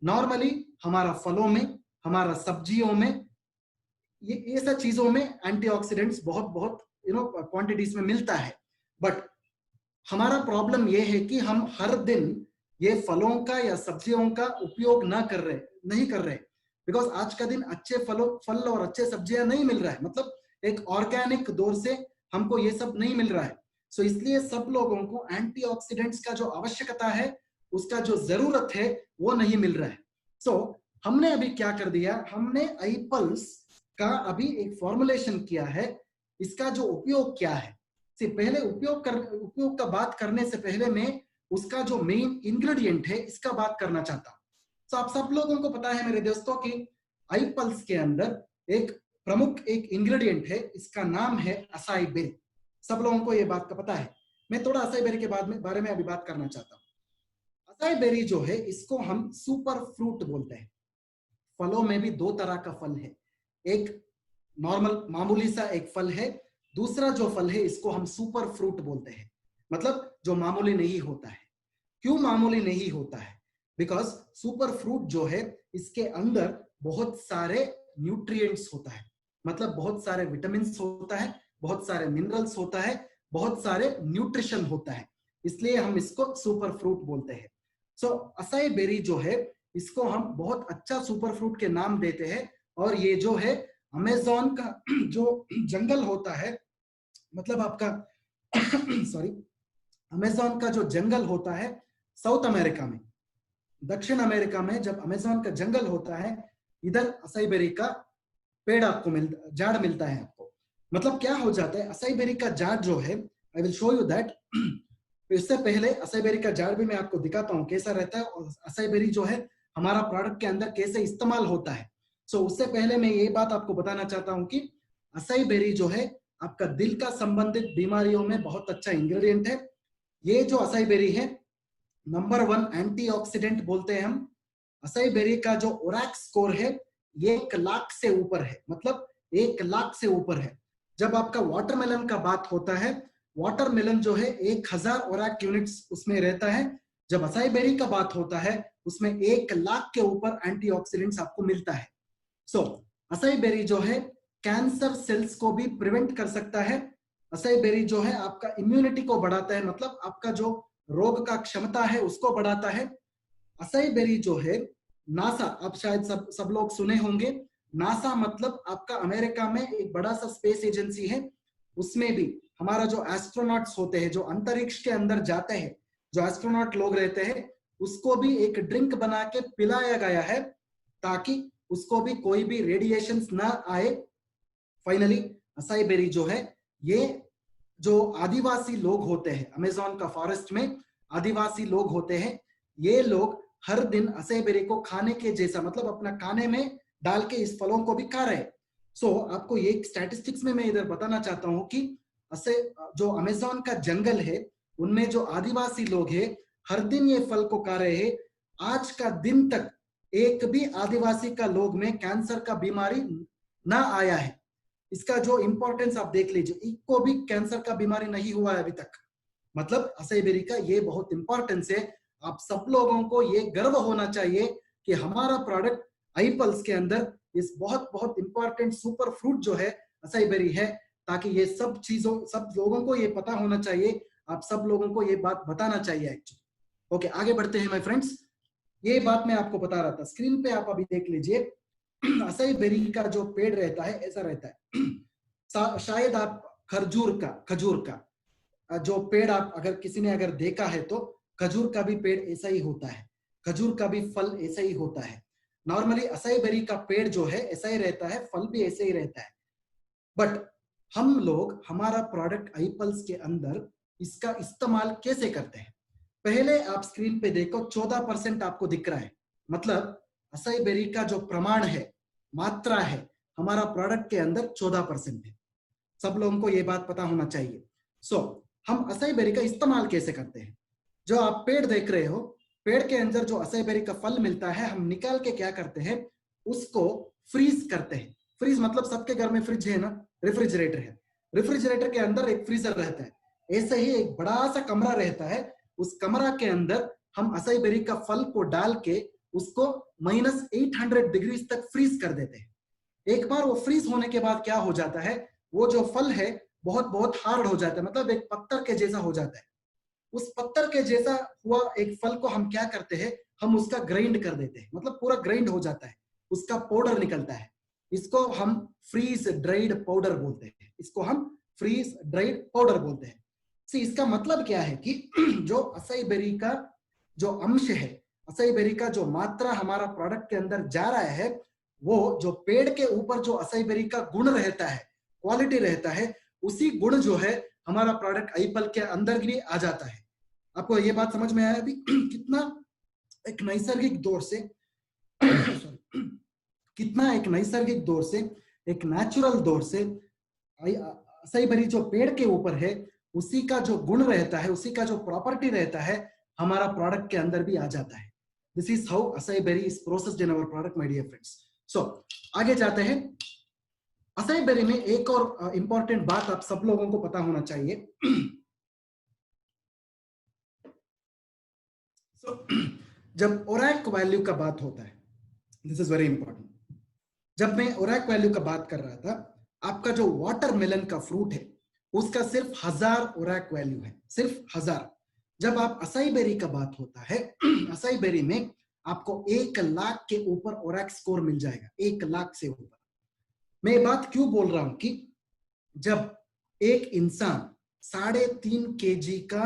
नॉर्मली हमारा फलों में, हमारा सब्जियों में, ये सब चीजों में एंटीऑक्सीडेंट्स बहुत क्वांटिटीज में मिलता है। बट हमारा प्रॉब्लम ये है कि हम हर दिन ये फलों का या सब्जियों का उपयोग नहीं कर रहे, बिकॉज आज का दिन अच्छे फल और अच्छे सब्जियां नहीं मिल रहा है, मतलब एक ऑर्गेनिक दौर से हमको ये सब नहीं मिल रहा है। सो इसलिए सब लोगों को एंटीऑक्सीडेंट्स का जो आवश्यकता है, उसका जो जरूरत है वो नहीं मिल रहा है। सो हमने अभी क्या कर दिया, हमने आईपल्स का अभी एक फॉर्मुलेशन किया है। इसका जो उपयोग क्या है, पहले उपयोग का बात करने से पहले मैं उसका जो मेन इंग्रेडिएंट है इसका बात करना चाहता हूं। तो आप सब लोगों को पता है मेरे दोस्तों कि आईपल्स के अंदर एक प्रमुख इंग्रेडिएंट है, इसका नाम है असाई बेरी। सब लोगों को ये बात का पता है। मैं थोड़ा असाई बेरी के बारे में अभी बात करना चाहता हूं। असाई बेरी जो है इसको हम सुपर फ्रूट बोलते हैं। फलों में भी दो तरह का फल है, एक नॉर्मल मामूली सा एक फल है, दूसरा जो फल है इसको हम सुपर फ्रूट बोलते हैं, मतलब जो मामूली नहीं होता है। क्यों मामूली नहीं होता है? बिकॉज सुपर फ्रूट जो है इसके अंदर बहुत सारे न्यूट्रिएंट्स होता है, मतलब बहुत सारे विटामिन्स होता है, बहुत सारे मिनरल्स होता है, बहुत सारे न्यूट्रिशन होता है, इसलिए हम इसको सुपर फ्रूट बोलते हैं। सो असाई बेरी जो है इसको हम बहुत अच्छा सुपर फ्रूट के नाम देते हैं। और ये जो है अमेज़न का जो जंगल होता है, मतलब आपका सॉरी, अमेज़न का जो जंगल होता है साउथ अमेरिका में, दक्षिण अमेरिका में जब अमेज़न का जंगल होता है, इधर असाई बेरी का पेड़ आपको झाड़ मिलता है आपको। मतलब क्या हो जाता है, असाई बेरी का झाड़ जो है, I will show you that. इससे पहले असाई बेरी का झाड़ भी मैं आपको दिखाता हूँ कैसा रहता है, और असाई बेरी जो है हमारा प्रोडक्ट के अंदर कैसे इस्तेमाल होता है। सो उससे पहले मैं ये बात आपको बताना चाहता हूँ कि असाई बेरी जो है आपका दिल का संबंधित बीमारियों में बहुत अच्छा इंग्रेडिएंट है। ये जो असाई बेरी है नंबर 1 एंटीऑक्सीडेंट बोलते हैं हम। असाई बेरी का जो ओरैक स्कोर है 1 लाख से ऊपर है, मतलब 1 लाख से ऊपर है। जब आपका वाटरमेलन का बात होता है, वाटरमेलन जो है 1000 ओरैक यूनिट्स उसमें रहता है। जब असाई बेरी का बात होता है उसमें 1 लाख के ऊपर एंटीऑक्सीडेंट्स आपको मिलता है। सो असाई बेरी जो है कैंसर सेल्स को भी प्रिवेंट कर सकता है। असाई बेरी जो है आपका इम्यूनिटी को बढ़ाता है, मतलब आपका जो रोग का क्षमता है उसको बढ़ाता है। असाई बेरी जो है नासा, आप शायद सब लोग सुने होंगे, नासा मतलब आपका अमेरिका में एक बड़ा सा स्पेस एजेंसी है। उसमें भी हमारा जो एस्ट्रोनॉट्स होते हैं, जो अंतरिक्ष के अंदर जाते हैं, जो एस्ट्रोनॉट लोग रहते हैं, उसको भी एक ड्रिंक बना के पिलाया गया है ताकि उसको भी कोई भी रेडिएशन ना आए। फाइनली असाई बेरी जो है, ये जो आदिवासी लोग होते हैं अमेज़न का फॉरेस्ट में, आदिवासी लोग होते हैं, ये लोग हर दिन असाई बेरी को खाने के जैसा, मतलब अपना खाने में डाल के इस फलों को भी खा रहे हैं। सो आपको ये स्टैटिस्टिक्स में मैं इधर बताना चाहता हूं कि जो अमेज़न का जंगल है उनमें जो आदिवासी लोग हैं हर दिन ये फल को खा रहे हैं। आज का दिन तक एक भी आदिवासी का लोग में कैंसर का बीमारी ना आया है। इसका जो इंपॉर्टेंस आप देख लीजिए, इनको भी कैंसर का बीमारी नहीं हुआ है अभी तक। मतलब असाई बेरी का ये बहुत इंपॉर्टेंस है। आप सब लोगों को ये गर्व होना चाहिए कि हमारा प्रोडक्ट आईपल्स के अंदर इस बहुत बहुत इंपॉर्टेंट सुपर फ्रूट जो है असाई बेरी है, ताकि ये सब चीजों, सब लोगों को ये पता होना चाहिए। आप सब लोगों को ये बात बताना चाहिए एक्चुअली। ओके, आगे बढ़ते हैं माय फ्रेंड्स। ये बात मैं आपको बता रहा था, स्क्रीन पे आप अभी देख लीजिए। असाई बेरी का जो पेड़ रहता है ऐसा रहता है। शायद आप खजूर का जो पेड़, आप अगर किसी ने अगर देखा है तो खजूर का भी पेड़ ऐसा ही होता है, खजूर का भी फल ऐसा ही होता है। नॉर्मली असाई बेरी का पेड़ जो है ऐसा ही रहता है, फल भी ऐसे ही रहता है। बट हम लोग हमारा प्रोडक्ट आईपल्स के अंदर इसका इस्तेमाल कैसे करते हैं? पहले आप स्क्रीन पे देखो, 14% आपको दिख रहा है, मतलब असाई बेरी का जो प्रमाण है, मात्रा है, हमारा प्रोडक्ट के अंदर 14% है। सब लोगों को ये बात पता होना चाहिए। सो हम असाई बेरी का इस्तेमाल कैसे करते हैं? जो आप पेड़ देख रहे हो, पेड़ के अंदर जो असाई बेरी का फल मिलता है, हम निकाल के क्या करते हैं, उसको फ्रीज करते हैं। फ्रीज मतलब सबके घर में फ्रिज है ना, रेफ्रिजरेटर है, रेफ्रिजरेटर के अंदर एक फ्रीजर रहता है। ऐसे ही एक बड़ा सा कमरा रहता है, उस कमरा के अंदर हम असाई बेरी का फल को डाल के उसको -800 डिग्री तक फ्रीज कर देते हैं। एक बार वो फ्रीज होने के बाद क्या हो जाता है, वो जो फल है बहुत बहुत हार्ड हो जाता है, मतलब एक पत्थर के जैसा हो जाता है। उस पत्थर के जैसा हुआ एक फल को हम क्या करते हैं, हम उसका ग्राइंड कर देते हैं, मतलब पूरा ग्राइंड हो जाता है, उसका पाउडर निकलता है। इसको हम फ्रीज ड्राइड पाउडर बोलते हैं, इसको हम फ्रीज ड्राइड पाउडर बोलते हैं। इसका मतलब क्या है कि जो असाई बेरी का जो अंश है, असाई बेरी का जो मात्रा हमारा प्रोडक्ट के अंदर जा रहा है, वो जो पेड़ के ऊपर जो असाई बेरी का गुण रहता है, क्वालिटी रहता है, उसी गुण जो है हमारा प्रोडक्ट आईपल के अंदर भी आ जाता है। आपको ये बात समझ में आया अभी? कितना एक नैसर्गिक दौर से कितना एक नैसर्गिक दौर से, एक नेचुरल दौर से असाई बेरी जो पेड़ के ऊपर है, उसी का जो गुण रहता है, उसी का जो प्रॉपर्टी रहता है, हमारा प्रोडक्ट के अंदर भी आ जाता है। This is how acai berry is processed in our product my dear friends. So आगे जाते हैं। असाई बेरी में एक और इंपॉर्टेंट बात आप सब लोगों को पता होना चाहिए। जब ओरैक वैल्यू का बात होता है, दिस इज वेरी इंपॉर्टेंट। जब मैं ओरैक वैल्यू का बात कर रहा था, आपका जो वाटरमेलन का फ्रूट है उसका सिर्फ 1000 ओरैक वैल्यू है, सिर्फ 1000। जब आप असाई बेरी का बात होता है, असाई बेरी में आपको 1 लाख के ऊपर ओरैक स्कोर मिल जाएगा, 1 लाख से ऊपर। मैं ये बात क्यों बोल रहा हूं कि जब एक इंसान 3.5 kg का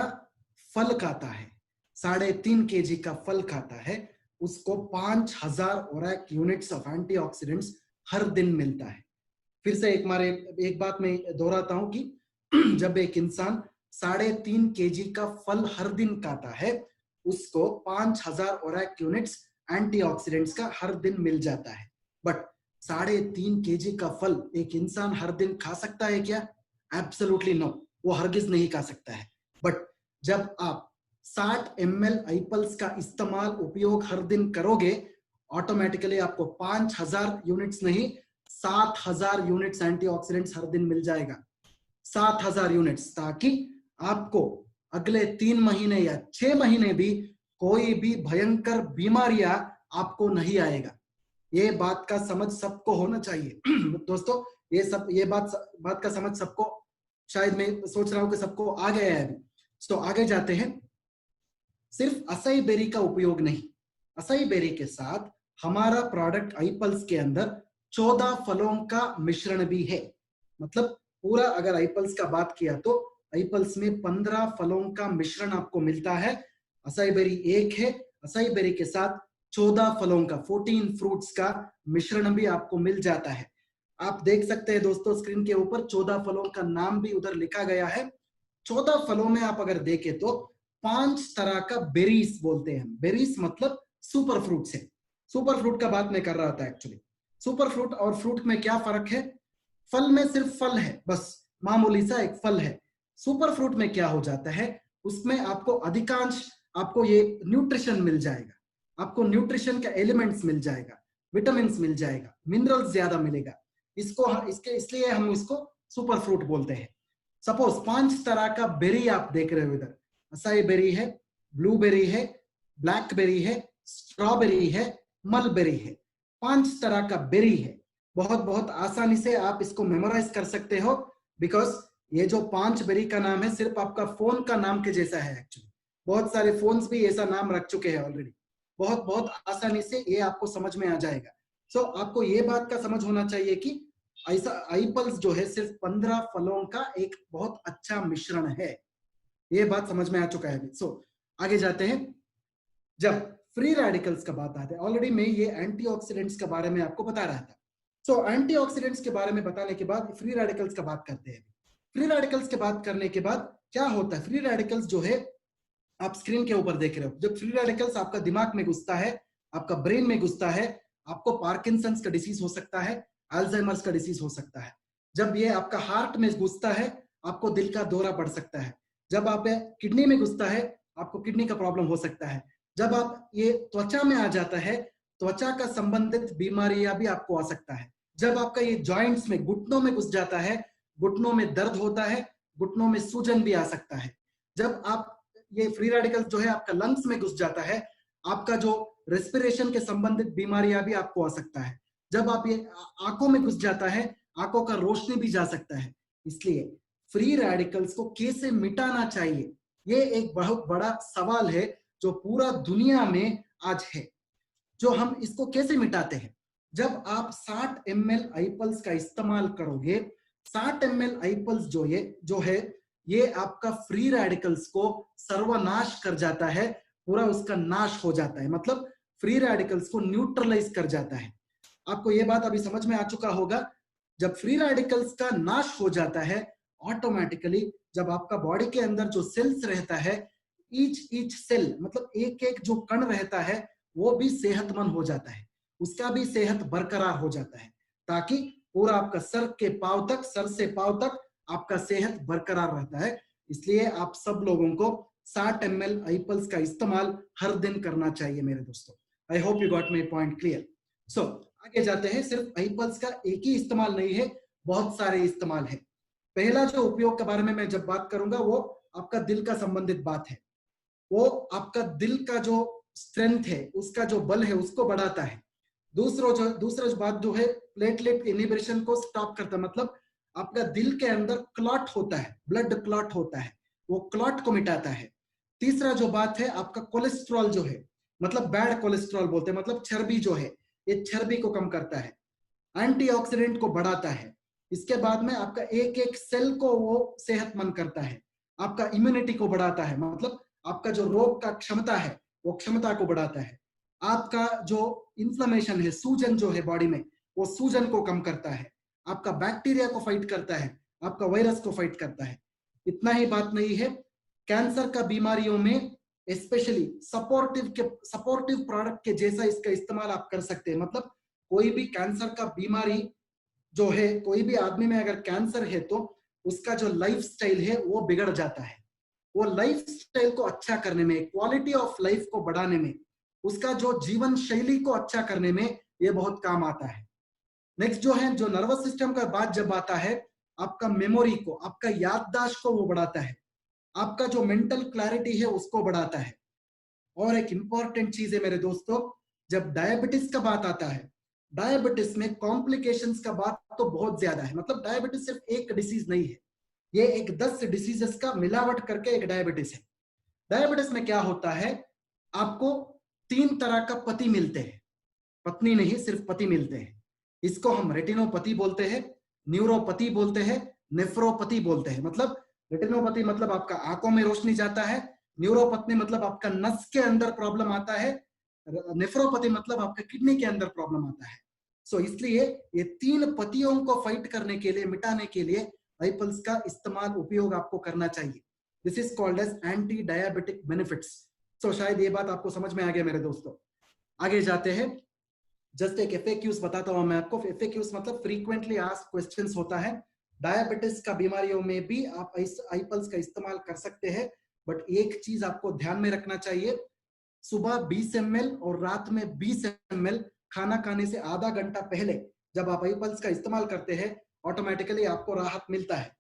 फल खाता है, 3.5 kg का फल खाता है, उसको 5000 ओरैक यूनिट्स ऑफ एंटीऑक्सीडेंट्स हर दिन मिलता है। फिर से एक बात मैं दोहराता हूं कि जब एक इंसान 3.5 kg का फल हर दिन खाता है, उसको 5000 ओरैक यूनिट्स एंटीऑक्सीडेंट्स का हर दिन मिल जाता है। बट 3.5 kg का फल एक इंसान हर दिन खा सकता है क्या? एब्सोल्युटली नो, वो हरगिज नहीं खा सकता है। बट जब आप 60 ml आईपल्स का इस्तेमाल उपयोग हर दिन करोगे, ऑटोमेटिकली आपको 5000 यूनिट्स नहीं 7000 यूनिट्स एंटीऑक्सीडेंट्स हर दिन मिल जाएगा। 7000 यूनिट्स, ताकि आपको अगले 3 महीने या 6 महीने भी कोई भी भयंकर बीमारियां आपको नहीं आएगा। ये बात का समझ सबको होना चाहिए दोस्तों। ये बात का समझ सबको, शायद मैं सोच रहा हूं कि सबको आ गया है अभी। तो आगे जाते हैं। सिर्फ असाई बेरी का उपयोग नहीं, असाई बेरी के साथ हमारा प्रोडक्ट आईपल्स के अंदर 14 फलों का मिश्रण भी है। मतलब पूरा अगर आईपल्स का बात किया तो आईपल्स में 15 फलों का मिश्रण आपको मिलता है। असाई बेरी एक है, असाई बेरी के साथ 14 फलों का 14 फ्रूट्स का मिश्रण भी आपको मिल जाता है। आप देख सकते हैं दोस्तों स्क्रीन के ऊपर 14 फलों का नाम भी उधर लिखा गया है। 14 फलों में आप अगर देखें तो 5 तरह का बेरीज बोलते हैं। बेरीज मतलब सुपर फ्रूट्स है। सुपर फ्रूट का बात मैं कर रहा था एक्चुअली। सुपर फ्रूट और फ्रूट में क्या फर्क है? फल में सिर्फ फल है, बस मामूली सा एक फल है। सुपर फ्रूट में क्या हो जाता है, उसमें आपको अधिकांश आपको ये न्यूट्रिशन मिल जाएगा, आपको न्यूट्रिशन का एलिमेंट्स मिल जाएगा, विटामिन मिल जाएगा, मिनरल्स ज्यादा मिलेगा। इसलिए हम इसको सुपर फ्रूट बोलते हैं। सपोज 5 तरह का बेरी आप देख रहे हो इधर। असाई बेरी है, ब्लूबेरी है, ब्लैकबेरी है, स्ट्रॉबेरी है, मलबेरी है। 5 तरह का बेरी है। बहुत आसानी से आप इसको मेमोराइज कर सकते हो, बिकॉज ये जो 5 बेरी का नाम है सिर्फ आपका फोन का नाम के जैसा है एक्चुअली। बहुत सारे फोन्स भी ऐसा नाम रख चुके हैं ऑलरेडी। बहुत आसानी से ये आपको समझ में आ जाएगा। सो आपको ये बात का समझ होना चाहिए कि ऐसा आईपल्स जो है सिर्फ 15 फलों का एक बहुत अच्छा मिश्रण है। ये बात समझ में आ चुका है। सो आगे जाते हैं। जब फ्री रेडिकल्स का बात आती है, ऑलरेडी मैं ये एंटीऑक्सीडेंट्स के बारे में आपको बता रहा था। सो एंटीऑक्सीडेंट्स के बारे में बताने के बाद फ्री रेडिकल्स का बात करते हैं। फ्री रेडिकल्स के बात करने के बाद क्या होता है, फ्री रेडिकल्स जो है आप स्क्रीन के ऊपर देख रहे हो। जब फ्री रेडिकल्स आपका दिमाग में घुसता है, आपका ब्रेन में घुसता है, आपको पार्किंसंस का डिसीज हो सकता है, अल्जाइमर्स का डिसीज हो सकता है। जब ये आपका हार्ट में घुसता है, आपको दिल का दौरा पड़ सकता है। जब आप किडनी में घुसता है, आपको किडनी का प्रॉब्लम हो सकता है। जब आप ये त्वचा में आ जाता है, त्वचा का संबंधित बीमारियां भी आपको आ सकता है। जब आपका ये जॉइंट्स में, घुटनों में घुस जाता है, घुटनों में दर्द होता है, घुटनों में सूजन भी आ सकता है। जब आप ये फ्री रेडिकल्स जो है आपका लंग्स में घुस जाता है, आपका जो रेस्पिरेशन के संबंधित बीमारियां भी आपको आ सकता है। जब आप ये आंखों में घुस जाता है, आंखों का रोशनी भी जा सकता है। इसलिए फ्री रेडिकल्स को कैसे मिटाना चाहिए, ये एक बहुत बड़ा सवाल है जो पूरा दुनिया में आज है। जो हम इसको कैसे मिटाते हैं, जब आप 60 ml आईपल्स का इस्तेमाल करोगे, 60 ml आईपल्स जो है ये आपका फ्री रेडिकल्स को सर्वनाश कर जाता है, पूरा उसका नाश हो जाता है। मतलब फ्री रेडिकल्स को न्यूट्रलाइज कर जाता है। आपको ये बात अभी समझ में आ चुका होगा। जब फ्री रेडिकल्स का नाश हो जाता है, ऑटोमेटिकली जब आपका बॉडी के अंदर जो सेल्स रहता है, ईच सेल मतलब एक एक जो कण रहता है, वो भी सेहतमंद हो जाता है, उसका भी सेहत बरकरार हो जाता है, ताकि पूरा आपका सर से पांव तक आपका सेहत बरकरार रहता है। इसलिए आप सब लोगों को 60 ml आईपल्स का इस्तेमाल हर दिन करना चाहिए मेरे दोस्तों। I hope you got my point clear. So आगे जाते हैं। सिर्फ आईपल्स का एक ही इस्तेमाल नहीं है, बहुत सारे इस्तेमाल है। पहला जो उपयोग के बारे में मैं जब बात करूंगा, वो आपका दिल का संबंधित बात है। वो आपका दिल का जो स्ट्रेंथ है, उसका जो बल है, उसको बढ़ाता है। दूसरा जो बात जो है, प्लेटलेट इनहिबिशन को स्टॉप करता है। मतलब आपका दिल के अंदर क्लॉट होता है, ब्लड क्लॉट होता है, वो क्लॉट को मिटाता है। तीसरा जो बात है, आपका कोलेस्ट्रॉल जो है, मतलब बैड कोलेस्ट्रॉल बोलते हैं, मतलब चर्बी जो है, ये चर्बी को कम करता है। एंटीऑक्सीडेंट को बढ़ाता है। इसके बाद में आपका एक एक सेल को वो सेहतमंद करता है। आपका इम्यूनिटी को बढ़ाता है, मतलब आपका जो रोग का क्षमता है, वो क्षमता को बढ़ाता है। आपका जो इन्फ्लेमेशन है, सूजन जो है बॉडी में, वो सूजन को कम करता है। आपका बैक्टीरिया को फाइट करता है, आपका वायरस को फाइट करता है। इतना ही बात नहीं है, कैंसर का बीमारियों में स्पेशली सपोर्टिव प्रोडक्ट के जैसा इसका इस्तेमाल आप कर सकते हैं। मतलब कोई भी कैंसर का बीमारी जो है, कोई भी आदमी में अगर कैंसर है तो उसका जो लाइफ स्टाइल है वो बिगड़ जाता है। वो लाइफ स्टाइल को अच्छा करने में, क्वालिटी ऑफ लाइफ को बढ़ाने में, उसका जो जीवन शैली को अच्छा करने में ये बहुत काम आता है। नेक्स्ट जो है, जो नर्वस सिस्टम का बात जब आता है, आपका मेमोरी को, आपका याददाश्त को वो बढ़ाता है, आपका जो मेंटल क्लैरिटी है उसको बढ़ाता है। और एक इंपॉर्टेंट चीज है मेरे दोस्तों, जब डायबिटीज का बात आता है, डायबिटीज में कॉम्प्लिकेशंस का बात तो बहुत ज्यादा है। मतलब डायबिटीज सिर्फ एक डिसीज नहीं है, ये एक 10 डिसीजेस का मिलावट करके एक डायबिटीज है। डायबिटीज में क्या होता है, आपको 3 तरह का पति मिलते हैं, पत्नी नहीं सिर्फ पति मिलते हैं। इसको हम रेटिनोपैथी बोलते हैं, न्यूरोपैथी बोलते हैं, नेफ्रोपैथी बोलते हैं। मतलब रेटिनोपैथी मतलब आपका आंखों में रोशनी जाता है, न्यूरोपैथी मतलब आपका नस के अंदर प्रॉब्लम आता है, नेफ्रोपैथी मतलब आपका किडनी के अंदर प्रॉब्लम आता है। सो इसलिए ये 3 पतियों को फाइट करने के लिए, मिटाने के लिए आईपल्स का इस्तेमाल, उपयोग आपको करना चाहिए। This is called as anti diabetic benefits. So शायद ये बात आपको समझ में आ गया मेरे दोस्तों। आगे जाते हैं, जस्ट एक FAQs बताता हूं मैं आपको। FAQs मतलब फ्रीक्वेंटली आस्क्ड क्वेश्चंस होता है। डायबिटीज का बीमारियों में भी आप आईपल्स का इस्तेमाल कर सकते हैं, बट एक चीज आपको ध्यान में रखना चाहिए, सुबह 20 ml और रात में 20 ml खाना खाने से आधा घंटा पहले जब आप आईपल्स का इस्तेमाल करते हैं, ऑटोमेटिकली आपको राहत मिलता है।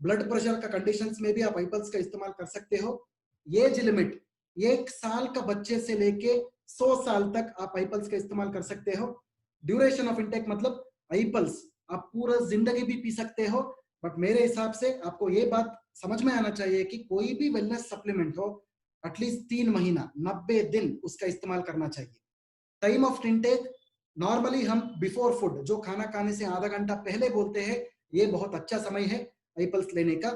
ब्लड प्रेशर का कंडीशंस में भी आप आईपल्स का इस्तेमाल कर सकते हो। एज लिमिट 1 साल का बच्चे से लेके 100 साल तक आप आईपल्स का इस्तेमाल कर सकते हो। ड्यूरेशन ऑफ इंटेक मतलब आईपल्स आप पूरा जिंदगी भी पी सकते हो, बट मेरे हिसाब से आपको ये बात समझ में आना चाहिए कि कोई भी वेलनेस सप्लीमेंट हो, एटलीस्ट 3 महीना 90 दिन उसका इस्तेमाल करना चाहिए। टाइम ऑफ इंटेक नॉर्मली हम बिफोर फूड, जो खाना खाने से आधा घंटा पहले बोलते हैं, ये बहुत अच्छा समय है आईपल्स लेने का।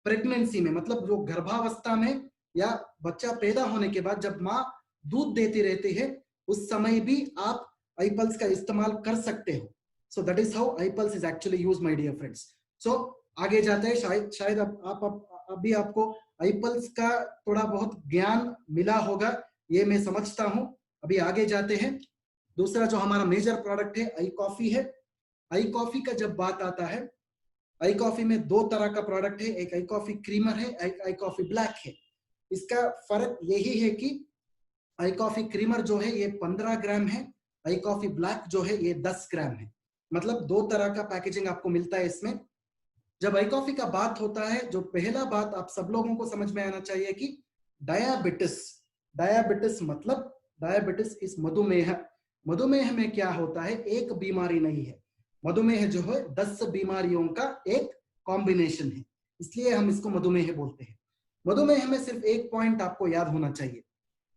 प्रेगनेंसी में मतलब जो गर्भावस्था में या बच्चा पैदा होने के बाद जब माँ दूध देती रहती है, उस समय भी आप आईपल्स का इस्तेमाल कर सकते हो। So that is how iPulse is actually used my dear friends. So आगे जाते हैं, शायद अभी आपको आईपल्स का थोड़ा बहुत ज्ञान मिला होगा, ये मैं समझता हूं। अभी आगे जाते हैं। दूसरा जो हमारा मेजर प्रोडक्ट है आई कॉफी है। आई कॉफी का जब बात आता है, आई कॉफी में 2 तरह का प्रोडक्ट है, एक आई कॉफी क्रीमर है, एक आई कॉफी ब्लैक है। इसका फर्क यही है कि आई कॉफी क्रीमर जो है ये 15 ग्राम है, आई कॉफी ब्लैक जो है ये 10 ग्राम है। मतलब 2 तरह का पैकेजिंग आपको मिलता है इसमें। जब आई कॉफी का बात होता है, जो पहला बात आप सब लोगों को समझ में आना चाहिए कि डायबिटिस मतलब डायबिटिस इस मधुमेह। मधुमेह में क्या होता है, एक बीमारी नहीं है, मधुमेह जो है 10 बीमारियों का एक कॉम्बिनेशन है, इसलिए हम इसको मधुमेह बोलते हैं। मधुमेह में सिर्फ एक पॉइंट आपको याद होना चाहिए,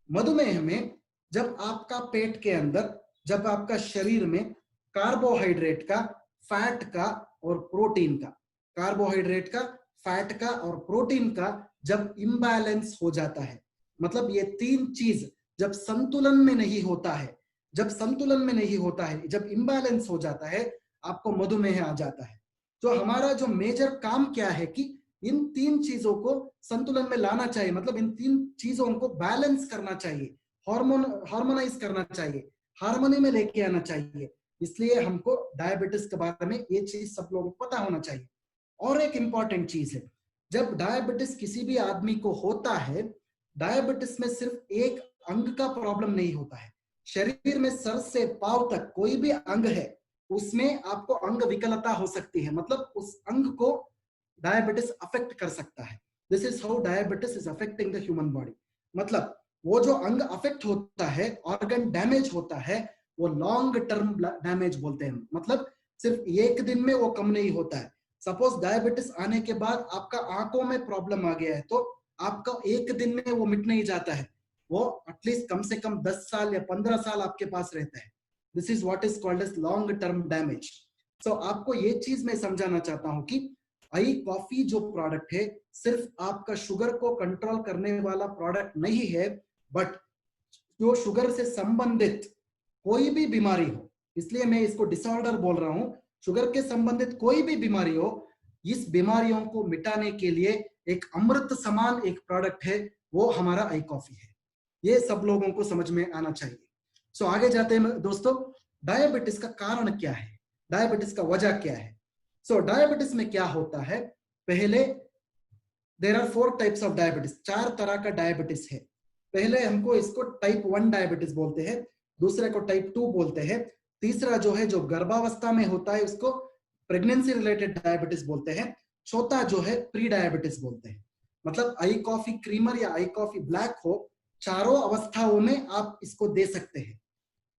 मधुमेह में जब आपका पेट के अंदर, जब आपका शरीर में कार्बोहाइड्रेट का, फैट का और प्रोटीन का, कार्बोहाइड्रेट का, फैट का और प्रोटीन का जब इम्बैलेंस हो जाता है, मतलब ये 3 चीज जब संतुलन में नहीं होता है, जब संतुलन में नहीं होता है, जब इम्बैलेंस हो जाता है, आपको मधुमेह आ जाता है। तो हमारा जो मेजर काम क्या है कि इन 3 चीजों को संतुलन में लाना चाहिए, मतलब इन 3 चीजों को बैलेंस करना चाहिए, हार्मोनाइज करना चाहिए, हार्मनी में लेके आना चाहिए। इसलिए हमको डायबिटीज के बारे में ये चीज सब लोगों को पता होना चाहिए। और एक इंपॉर्टेंट चीज है, जब डायबिटीज किसी भी आदमी को होता है, डायबिटीज में सिर्फ एक अंग का प्रॉब्लम नहीं होता है, शरीर में सर से पांव तक कोई भी अंग है उसमें आपको अंग विकलता हो सकती है, मतलब उस अंग को डायबिटीज अफेक्ट कर सकता है। This is how diabetes is affecting the human body. मतलब वो जो अंग अफेक्ट होता है, ऑर्गन डैमेज होता है, वो लॉन्ग टर्म डैमेज बोलते हैं। मतलब सिर्फ एक दिन में वो कम नहीं होता है। सपोज डायबिटीज आने के बाद आपका आंखों में प्रॉब्लम आ गया है, तो आपका एक दिन में वो मिट नहीं जाता है, वो एटलीस्ट कम से कम 10 साल या 15 साल आपके पास रहता है। This is what is called as long term damage. So आपको ये चीज मैं समझाना चाहता हूं कि आई कॉफी जो प्रोडक्ट है सिर्फ आपका शुगर को कंट्रोल करने वाला प्रोडक्ट नहीं है, बट जो शुगर से संबंधित कोई भी बीमारी हो, इसलिए मैं इसको डिसऑर्डर बोल रहा हूं, शुगर के संबंधित कोई भी बीमारी हो, इस बीमारियों को मिटाने के लिए एक अमृत समान एक प्रोडक्ट है, वो हमारा आई कॉफी है। ये सब लोगों को समझ में आना चाहिए। सो आगे जाते हैं दोस्तों। डायबिटीज का कारण क्या है, डायबिटीज का वजह क्या है। सो डायबिटीज में क्या होता है, पहले there are 4 types of diabetes, 4 तरह का डायबिटीज है। पहले हमको इसको टाइप 1 डायबिटीज बोलते हैं, दूसरे को टाइप 2 बोलते हैं, तीसरा जो है जो गर्भावस्था में होता है उसको प्रेगनेंसी रिलेटेड डायबिटीज बोलते हैं, चौथा जो है प्री डायबिटीज बोलते हैं। मतलब आई कॉफी क्रीमर या आई कॉफी ब्लैक हो, चारों अवस्थाओं में आप इसको दे सकते हैं।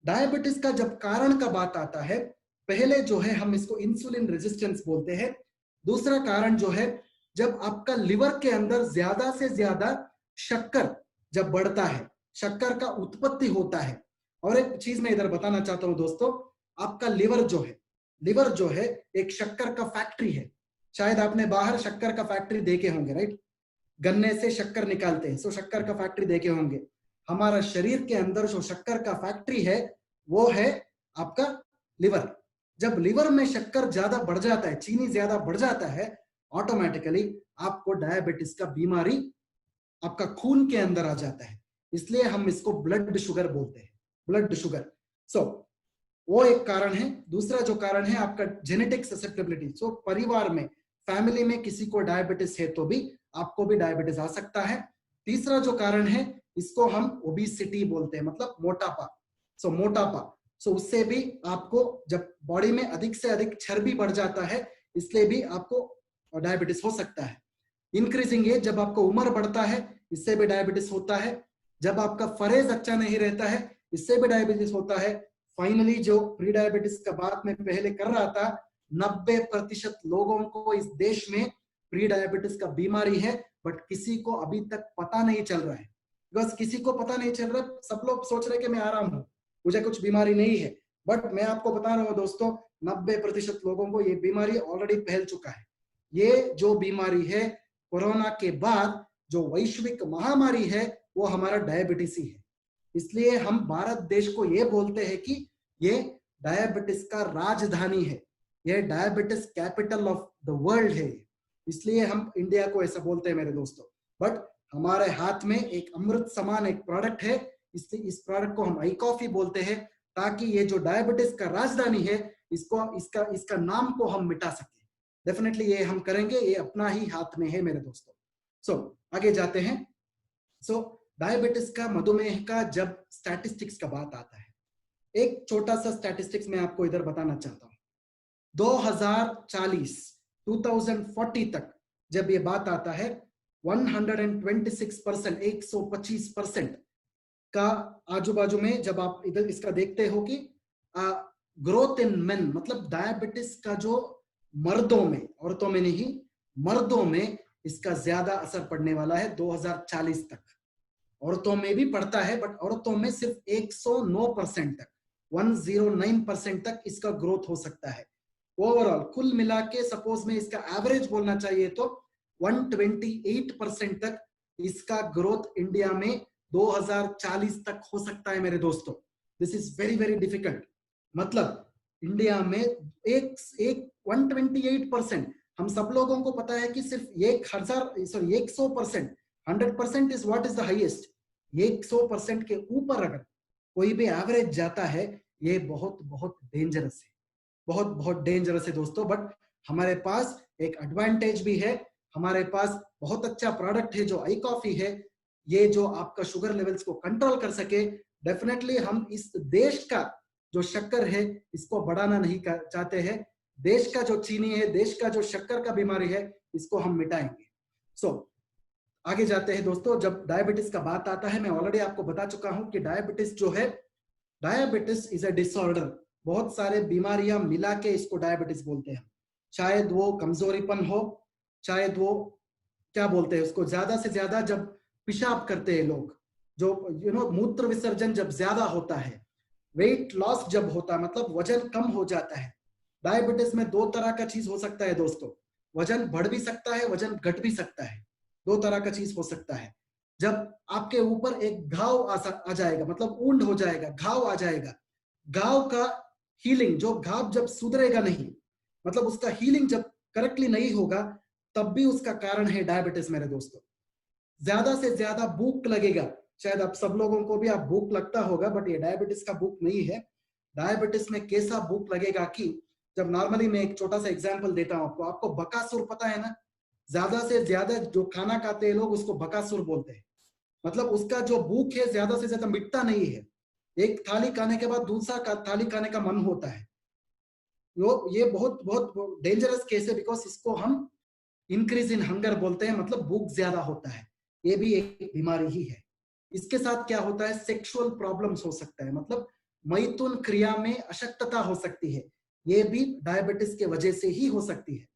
डायबिटीज का जब कारण का बात आता है, पहले जो है हम इसको इंसुलिन रेजिस्टेंस बोलते हैं। दूसरा कारण जो है जब आपका लिवर के अंदर ज्यादा से ज्यादा शक्कर जब बढ़ता है, शक्कर का उत्पत्ति होता है। और एक चीज मैं इधर बताना चाहता हूं दोस्तों, आपका लिवर जो है एक शक्कर का फैक्ट्री है। शायद आपने बाहर शक्कर का फैक्ट्री देखे होंगे, राइट, गन्ने से शक्कर निकालते हैं, सो शक्कर का फैक्ट्री देखे होंगे। हमारा शरीर के अंदर जो शक्कर का फैक्ट्री है वो है आपका लिवर। जब लिवर में शक्कर ज्यादा बढ़ जाता है, चीनी ज्यादा बढ़ जाता है, ऑटोमेटिकली आपको डायबिटीज का बीमारी आपका खून के अंदर आ जाता है। इसलिए हम इसको ब्लड शुगर बोलते हैं, ब्लड शुगर। सो वो एक कारण है। दूसरा जो कारण है आपका जेनेटिक ससेप्टेबिलिटी। सो परिवार में, फैमिली में किसी को डायबिटीज है तो भी आपको भी डायबिटीज आ सकता है। तीसरा जो कारण है इसको हम ओबेसिटी बोलते हैं, मतलब मोटापा। सो मोटापा, सो उससे भी आपको जब बॉडी में अधिक से अधिक चर्बी बढ़ जाता है, इसलिए भी आपको डायबिटीज हो सकता है। इंक्रीजिंग एज, जब आपको उम्र बढ़ता है, इससे भी डायबिटीज होता है। जब आपका फरेज अच्छा नहीं रहता है, इससे भी डायबिटीज होता है। फाइनली जो प्री डायबिटीज का बात मैं पहले कर रहा था, 90% लोगों को इस देश में प्री डायबिटीज का बीमारी है, बट किसी को अभी तक पता नहीं चल रहा है। बस किसी को पता नहीं चल रहा, सब लोग सोच रहे कि मैं आराम हूं, मुझे कुछ बीमारी नहीं है। बट मैं आपको बता रहा हूं दोस्तों, 90% लोगों को ये बीमारी ऑलरेडी फैल चुका है। ये जो बीमारी है, कोरोना के बाद जो वैश्विक महामारी है, वो हमारा डायबिटीज ही है। इसलिए हम भारत देश को ये बोलते हैं कि ये डायबिटीज का राजधानी है, ये diabetes capital of the world है। इसलिए हम इंडिया को ऐसा बोलते हैं मेरे दोस्तों। बट हमारे हाथ में एक अमृत समान एक प्रोडक्ट है, इसलिए इस प्रोडक्ट को हम आई कॉफी बोलते हैं, ताकि ये जो डायबिटीज का राजधानी है, इसका नाम को हम मिटा सके। डेफिनेटली ये हम करेंगे, ये अपना ही हाथ में है मेरे दोस्तों। सो आगे जाते हैं। सो डायबिटीज का, मधुमेह का जब स्टैटिस्टिक्स का बात आता है, एक छोटा सा स्टैटिस्टिक्स मैं आपको इधर बताना चाहता हूं। 2040 तक जब ये बात आता है, 126%, 125% का आजू बाजू में जब आप इधर इसका देखते हो कि ग्रोथ इन मेन, मतलब डायबिटीज का जो मर्दों में, औरतों में नहीं, मर्दों में इसका ज्यादा असर पड़ने वाला है 2040 तक। औरतों में भी पड़ता है, बट औरतों में सिर्फ 109% तक, 109% तक इसका ग्रोथ हो सकता है। ओवरऑल कुल मिला के सपोज में इसका एवरेज बोलना चाहिए तो 128% तक इसका ग्रोथ इंडिया में 2040 तक हो सकता है मेरे दोस्तों। This is very very difficult. मतलब इंडिया में एक 128%, हम सब लोगों को पता है कि सिर्फ 100%, 100% is what is the highest. 100% के ऊपर अगर कोई भी एवरेज जाता है, ये बहुत बहुत डेंजरस है, बहुत बहुत डेंजरस है दोस्तों। बट हमारे पास एक एडवांटेज भी है, हमारे पास बहुत अच्छा प्रोडक्ट है जो आई कॉफी है, ये जो आपका शुगर लेवल्स को कंट्रोल कर सके। डेफिनेटली हम इस देश का जो शक्कर है इसको बढ़ाना नहीं चाहते हैं। देश का जो चीनी है, देश का जो शक्कर का बीमारी है, इसको हम मिटाएंगे। सो आगे जाते हैं दोस्तों। जब डायबिटीज का बात आता है, मैं ऑलरेडी आपको बता चुका हूं कि डायबिटीज जो है, डायबिटीज इज अ डिसऑर्डर। बहुत सारे बीमारियां मिला के इसको डायबिटीज बोलते हैं। शायद वो कमजोरीपन हो, शायद वो क्या बोलते हैं उसको, ज्यादा से ज्यादा जब पेशाब करते हैं लोग, जो मूत्र विसर्जन जब ज्यादा होता है, वेट लॉस जब होता है, मतलब वजन कम हो जाता है। डायबिटीज में 2 तरह का चीज हो सकता है दोस्तों, वजन बढ़ भी सकता है, वजन घट भी सकता है। 2 तरह का चीज हो सकता है। जब आपके ऊपर एक घाव आ जाएगा, मतलब ऊंड हो जाएगा, घाव आ जाएगा, घाव का हीलिंग, जो घाव जब सुधरेगा नहीं, मतलब उसका हीलिंग जब करेक्टली नहीं होगा, तब भी उसका कारण है डायबिटीज मेरे दोस्तों। ज्यादा से ज्यादा भूख लगेगा, शायद आप सब लोगों को भी आप भूख लगता होगा, बट ये डायबिटीज का भूख नहीं है। डायबिटीज में कैसा भूख लगेगा कि जब नॉर्मली मैं एक छोटा सा एग्जांपल देता हूं आपको बकासुर पता है ना, ज्यादा से ज्यादा जो खाना खाते हैं लोग उसको बकासुर बोलते हैं। मतलब उसका जो भूख है ज्यादा से ज्यादा मिटता नहीं है, एक थाली खाने के बाद दूसरा थाली खाने का मन होता है। ये बहुत बहुत डेंजरस केस है, बिकॉज इसको हम इंक्रीज इन हंगर बोलते हैं, मतलब भूख ज्यादा होता है, ये भी एक बीमारी ही है। इसके साथ क्या होता है, सेक्सुअल प्रॉब्लम्स हो सकता है, मतलब मैथुन क्रिया में अशक्तता हो सकती है, ये भी डायबिटीज के वजह से ही हो सकती है।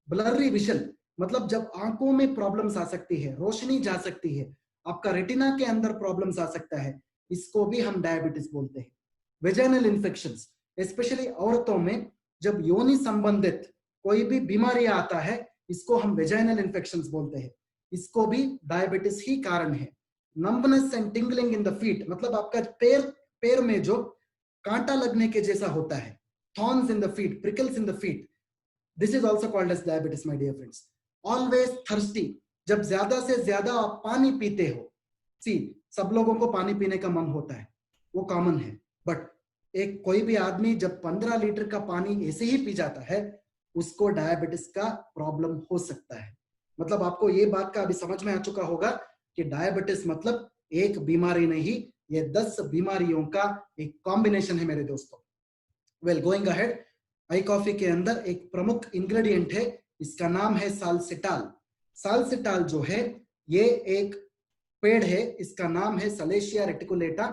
ब्लरी विजन, मतलब जब आंखों में प्रॉब्लम्स आ सकती है, रोशनी जा सकती है, आपका रेटिना के अंदर प्रॉब्लम्स आ सकता है, इसको भी हम डायबिटीज बोलते हैं। वेजाइनल इन्फेक्शंस, स्पेशली औरतों में जब योनि संबंधित कोई भी बीमारी आता है, इसको हम वेजाइनल इन्फेक्शंस बोलते हैं, इसको भी डायबिटीज ही कारण है। Numbness and tingling in the feet, मतलब आपका पैर में जो कांटा लगने के जैसा होता है, thorns in the feet, prickles in the feet, this is also called as diabetes my dear friends. Always thirsty, जब ज्यादा से ज्यादा आप पानी पीते हो, सी सब लोगों को पानी पीने का मन होता है, वो कॉमन है, बट एक कोई भी आदमी जब 15 लीटर का पानी ऐसे ही पी जाता है, उसको डायबिटीज का प्रॉब्लम हो सकता है। मतलब आपको ये बात का अभी समझ में आ चुका होगा कि डायबिटीज मतलब एक बीमारी नहीं, ये 10 बीमारियों का एक कॉम्बिनेशन है मेरे दोस्तों। वेल गोइंग अहेड, आई कॉफी के अंदर एक प्रमुख इंग्रेडिएंट है, इसका नाम है साल्सिटाल। साल्सिटाल जो है ये एक पेड़ है, इसका नाम है सलेशिया रेटिकुलेटा।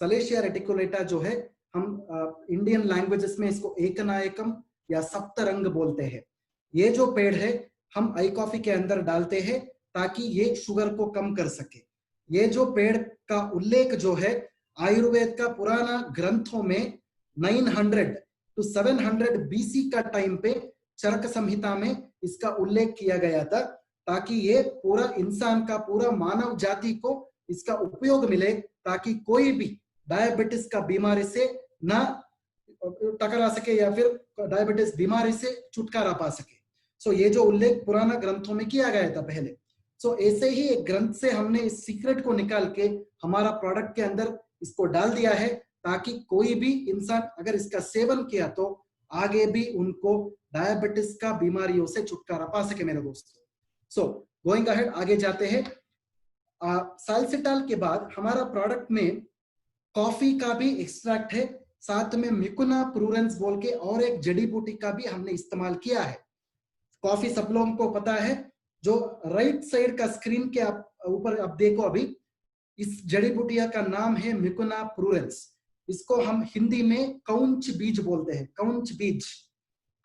सलेशिया रेटिकुलेटा जो है हम इंडियन लैंग्वेजेस में इसको एकनायकम या सप्तरंग बोलते हैं। ये जो पेड़ है हम आई कॉफी के अंदर डालते हैं ताकि ये शुगर को कम कर सके। ये जो पेड़ का उल्लेख जो है आयुर्वेद का पुराना ग्रंथों में 900 to 700 बीसी का टाइम पे चरक संहिता में इसका उल्लेख किया गया था, ताकि ये पूरा इंसान का, पूरा मानव जाति को इसका उपयोग मिले, ताकि कोई भी डायबिटीज का बीमारी से ना टकरा सके या फिर डायबिटीज बीमारी से छुटकारा पा सके। सो ये जो उल्लेख पुराना ग्रंथों में किया गया था पहले, सो ऐसे ही एक ग्रंथ से हमने इस सीक्रेट को निकाल के हमारा प्रोडक्ट के अंदर इसको डाल दिया है, ताकि कोई भी इंसान अगर इसका सेवन किया तो आगे भी उनको डायबिटीज का बीमारियों से छुटकारा पा सके मेरे दोस्तों। सो गोइंग अहेड, आगे जाते हैं। साल्सिटाल के बाद हमारा प्रोडक्ट में कॉफी का भी एक्सट्रैक्ट है, साथ में मिकुना प्रूरेंस बोल के और एक जड़ी बूटी का भी हमने इस्तेमाल किया है। कॉफी सब लोगों को पता है, जो राइट साइड का स्क्रीन के ऊपर आप देखो अभी, इस जड़ी बूटिया का नाम है मिकुना प्रूरेंस। इसको हम हिंदी में कौंच बीज बोलते हैं, कौंच बीज।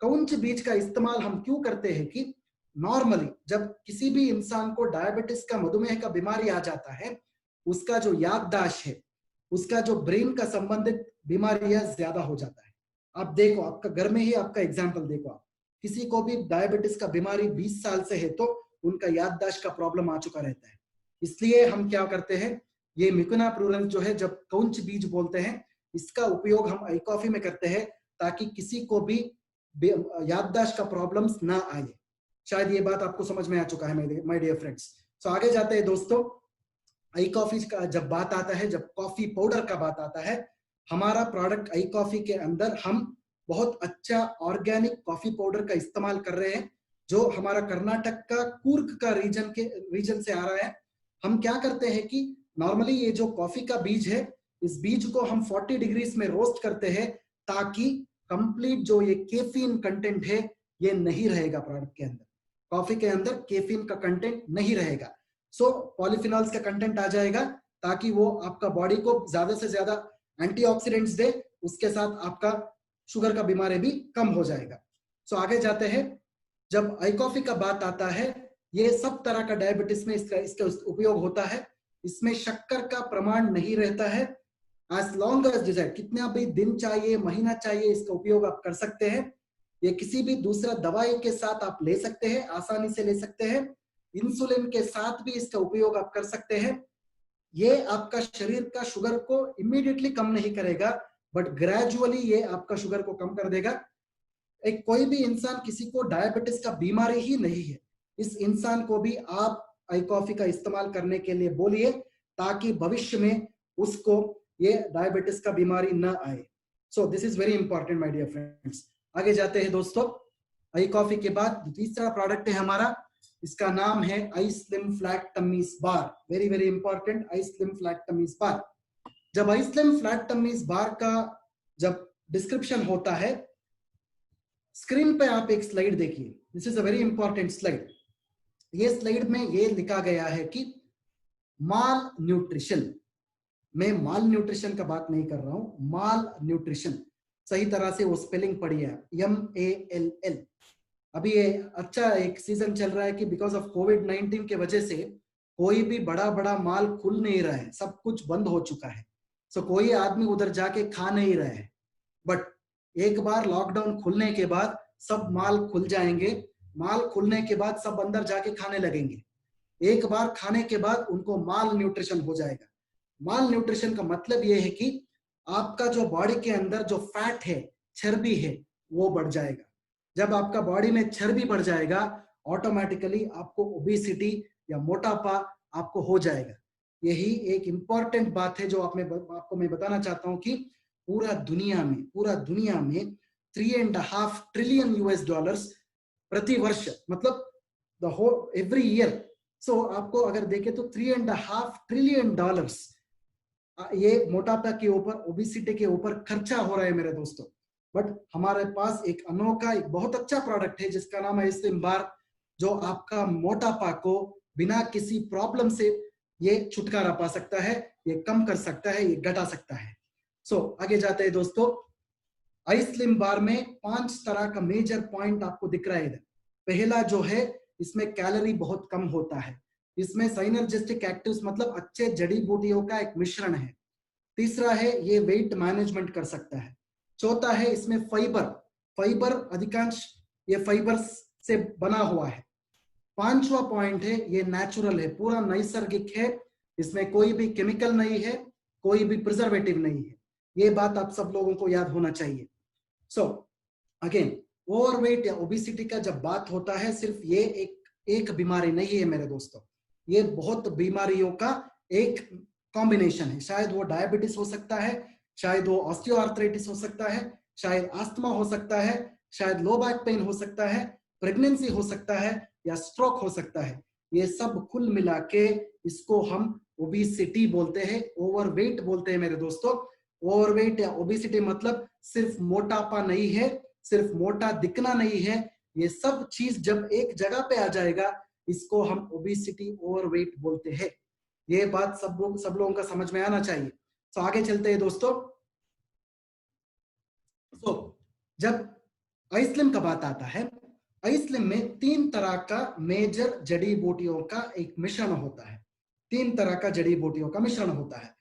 कौंच बीज का इस्तेमाल हम क्यों करते हैं कि नॉर्मली जब किसी भी इंसान को डायबिटीज का, मधुमेह का बीमारी आ जाता है, उसका जो याददाश्त है, उसका जो ब्रेन का संबंधित बीमारियां ज्यादा हो जाता है। आप देखो, आपका घर में ही आपका एग्जाम्पल देखो, आप किसी को भी डायबिटीज का बीमारी 20 साल से है तो उनका याददाश्त का प्रॉब्लम आ चुका रहता है। इसलिए हम क्या करते हैं, ये मिकुना प्रूरेंस जो है, जब कौंच बीज बोलते हैं, इसका उपयोग हम आई कॉफी में करते हैं ताकि किसी को भी याददाश्त का प्रॉब्लम्स ना आए। शायद ये बात आपको समझ में आ चुका है माय डियर फ्रेंड्स। सो आगे जाते हैं दोस्तों। आई कॉफी का जब बात आता है, जब कॉफी पाउडर का बात आता है, हमारा प्रोडक्ट आई कॉफी के अंदर हम बहुत अच्छा ऑर्गेनिक कॉफी पाउडर का इस्तेमाल कर रहे हैं, जो हमारा कर्नाटक का कूर्ग का रीजन से आ रहा है। हम क्या करते हैं कि नॉर्मली ये जो कॉफी का बीज है, इस बीज को हम 40 डिग्रीज में रोस्ट करते हैं, ताकि कंप्लीट जो ये कैफीन कंटेंट है ये नहीं रहेगा प्रोडक्ट के अंदर। कॉफी के अंदर कैफीन का कंटेंट नहीं रहेगा, सो पॉलीफिनॉल्स का कंटेंट आ जाएगा, ताकि वो आपका बॉडी को ज्यादा से ज्यादा एंटीऑक्सीडेंट्स दे, उसके साथ आपका शुगर का बीमारी भी कम हो जाएगा। सो आगे जाते हैं। जब आई कॉफी का बात आता है, ये सब तरह का डायबिटीज में इसका उपयोग होता है। इसमें शक्कर का प्रमाण नहीं रहता है। एज लॉन्ग एज डिजायर, कितना भी दिन चाहिए, महीना चाहिए, इसका उपयोग आप कर सकते हैं। ये किसी भी दूसरा दवाई के साथ आप ले सकते हैं, आसानी से ले सकते हैं। इंसुलिन के साथ भी इसका उपयोग आप कर सकते हैं। ये आपका शरीर का शुगर को इमीडिएटली कम नहीं करेगा, बट ग्रेजुअली ये आपका शुगर को कम कर देगा। एक कोई भी इंसान, किसी को डायबिटीज का बीमारी ही नहीं है, इस इंसान को भी आप आई कॉफी का इस्तेमाल करने के लिए बोलिए, ताकि भविष्य में उसको ये डायबिटीज का बीमारी न आए। So this is very important my dear friends. आगे जाते हैं दोस्तों। आई कॉफी के बाद तीसरा प्रोडक्ट है हमारा, इसका नाम है आई स्लिम फ्लैट टमीज बार। वेरी वेरी इंपॉर्टेंट, आई स्लिम फ्लैट टमीज बार। जब आई स्लिम फ्लैट टमीज बार का जब डिस्क्रिप्शन होता है, स्क्रीन पे आप एक स्लाइड देखिए, this is a very important slide. ये स्लाइड में ये लिखा गया है कि माल न्यूट्रिशन, मैं माल न्यूट्रिशन का बात नहीं कर रहा हूं, माल न्यूट्रिशन सही तरह से वो स्पेलिंग पढ़िए, MALL। अभी ये अच्छा एक सीजन चल रहा है कि बिकॉज ऑफ कोविड-19 के वजह से कोई भी बड़ा बड़ा माल खुल नहीं रहा है, सब कुछ बंद हो चुका है। सो कोई आदमी उधर जाके खा नहीं रहा है, बट एक बार लॉकडाउन खुलने के बाद सब माल खुल जाएंगे। माल खुलने के बाद सब अंदर जाके खाने लगेंगे। एक बार खाने के बाद उनको माल न्यूट्रिशन हो जाएगा। माल न्यूट्रिशन का मतलब ये है कि आपका जो बॉडी के अंदर जो फैट है, चर्बी है, वो बढ़ जाएगा। जब आपका बॉडी में चर्बी बढ़ जाएगा, ऑटोमेटिकली आपको ओबेसिटी या मोटापा आपको हो जाएगा। यही एक इंपॉर्टेंट बात है जो आपको मैं बताना चाहता हूं कि पूरा दुनिया में 3.5 ट्रिलियन US$ प्रति वर्ष, मतलब द होल एवरी ईयर। सो आपको अगर देखें तो 3.5 ट्रिलियन डॉलर्स ये मोटापा के ऊपर, ओबेसिटी के ऊपर खर्चा हो रहा है मेरे दोस्तों। बट हमारे पास एक अनोखा, एक बहुत अच्छा प्रोडक्ट है जिसका नाम है स्लिम बार, जो आपका मोटापा को बिना किसी प्रॉब्लम से ये छुटकारा पा सकता है, ये कम कर सकता है, ये घटा सकता है। सो आगे जाते हैं दोस्तों। आई स्लिम बार में 5 तरह का मेजर पॉइंट आपको दिख रहा है इधर। पहला जो है, इसमें कैलोरी बहुत कम होता है। इसमें साइनर्जिस्टिक एक्टिव्स मतलब अच्छे जड़ी बूटियों का एक मिश्रण है। तीसरा है, ये वेट मैनेजमेंट कर सकता है। चौथा है, इसमें फाइबर अधिकांश ये फाइबर्स से बना हुआ है। पांचवा पॉइंट है, ये नेचुरल है, पूरा नैसर्गिक है, इसमें कोई भी केमिकल नहीं है, कोई भी प्रिजर्वेटिव नहीं है। ये बात आप सब लोगों को याद होना चाहिए। सो अगेन, ओवरवेट या ओबेसिटी का जब बात होता है, सिर्फ ये एक बीमारी नहीं है मेरे दोस्तों, ये बहुत बीमारियों का एक कॉम्बिनेशन है। शायद वो डायबिटीज हो सकता है, शायद वो ऑस्टियोआर्थराइटिस हो सकता है, शायद अस्थमा हो सकता है, शायद लो बैक पेन हो सकता है, प्रेगनेंसी हो सकता है, या स्ट्रोक हो सकता है। ये सब कुल मिला के इसको हम ओबेसिटी बोलते हैं, ओवरवेट बोलते हैं मेरे दोस्तों। ओवरवेट या ओबेसिटी मतलब सिर्फ मोटापा नहीं है, सिर्फ मोटा दिखना नहीं है, ये सब चीज जब एक जगह पे आ जाएगा, इसको हम ओबेसिटी ओवरवेट बोलते हैं। ये बात सब लोगों का समझ में आना चाहिए। तो आगे चलते हैं दोस्तों। जब आई स्लिम का बात आता है, आई स्लिम में 3 तरह का मेजर जड़ी बूटियों का एक मिश्रण होता है। 3 तरह का जड़ी बूटियों का मिश्रण होता है।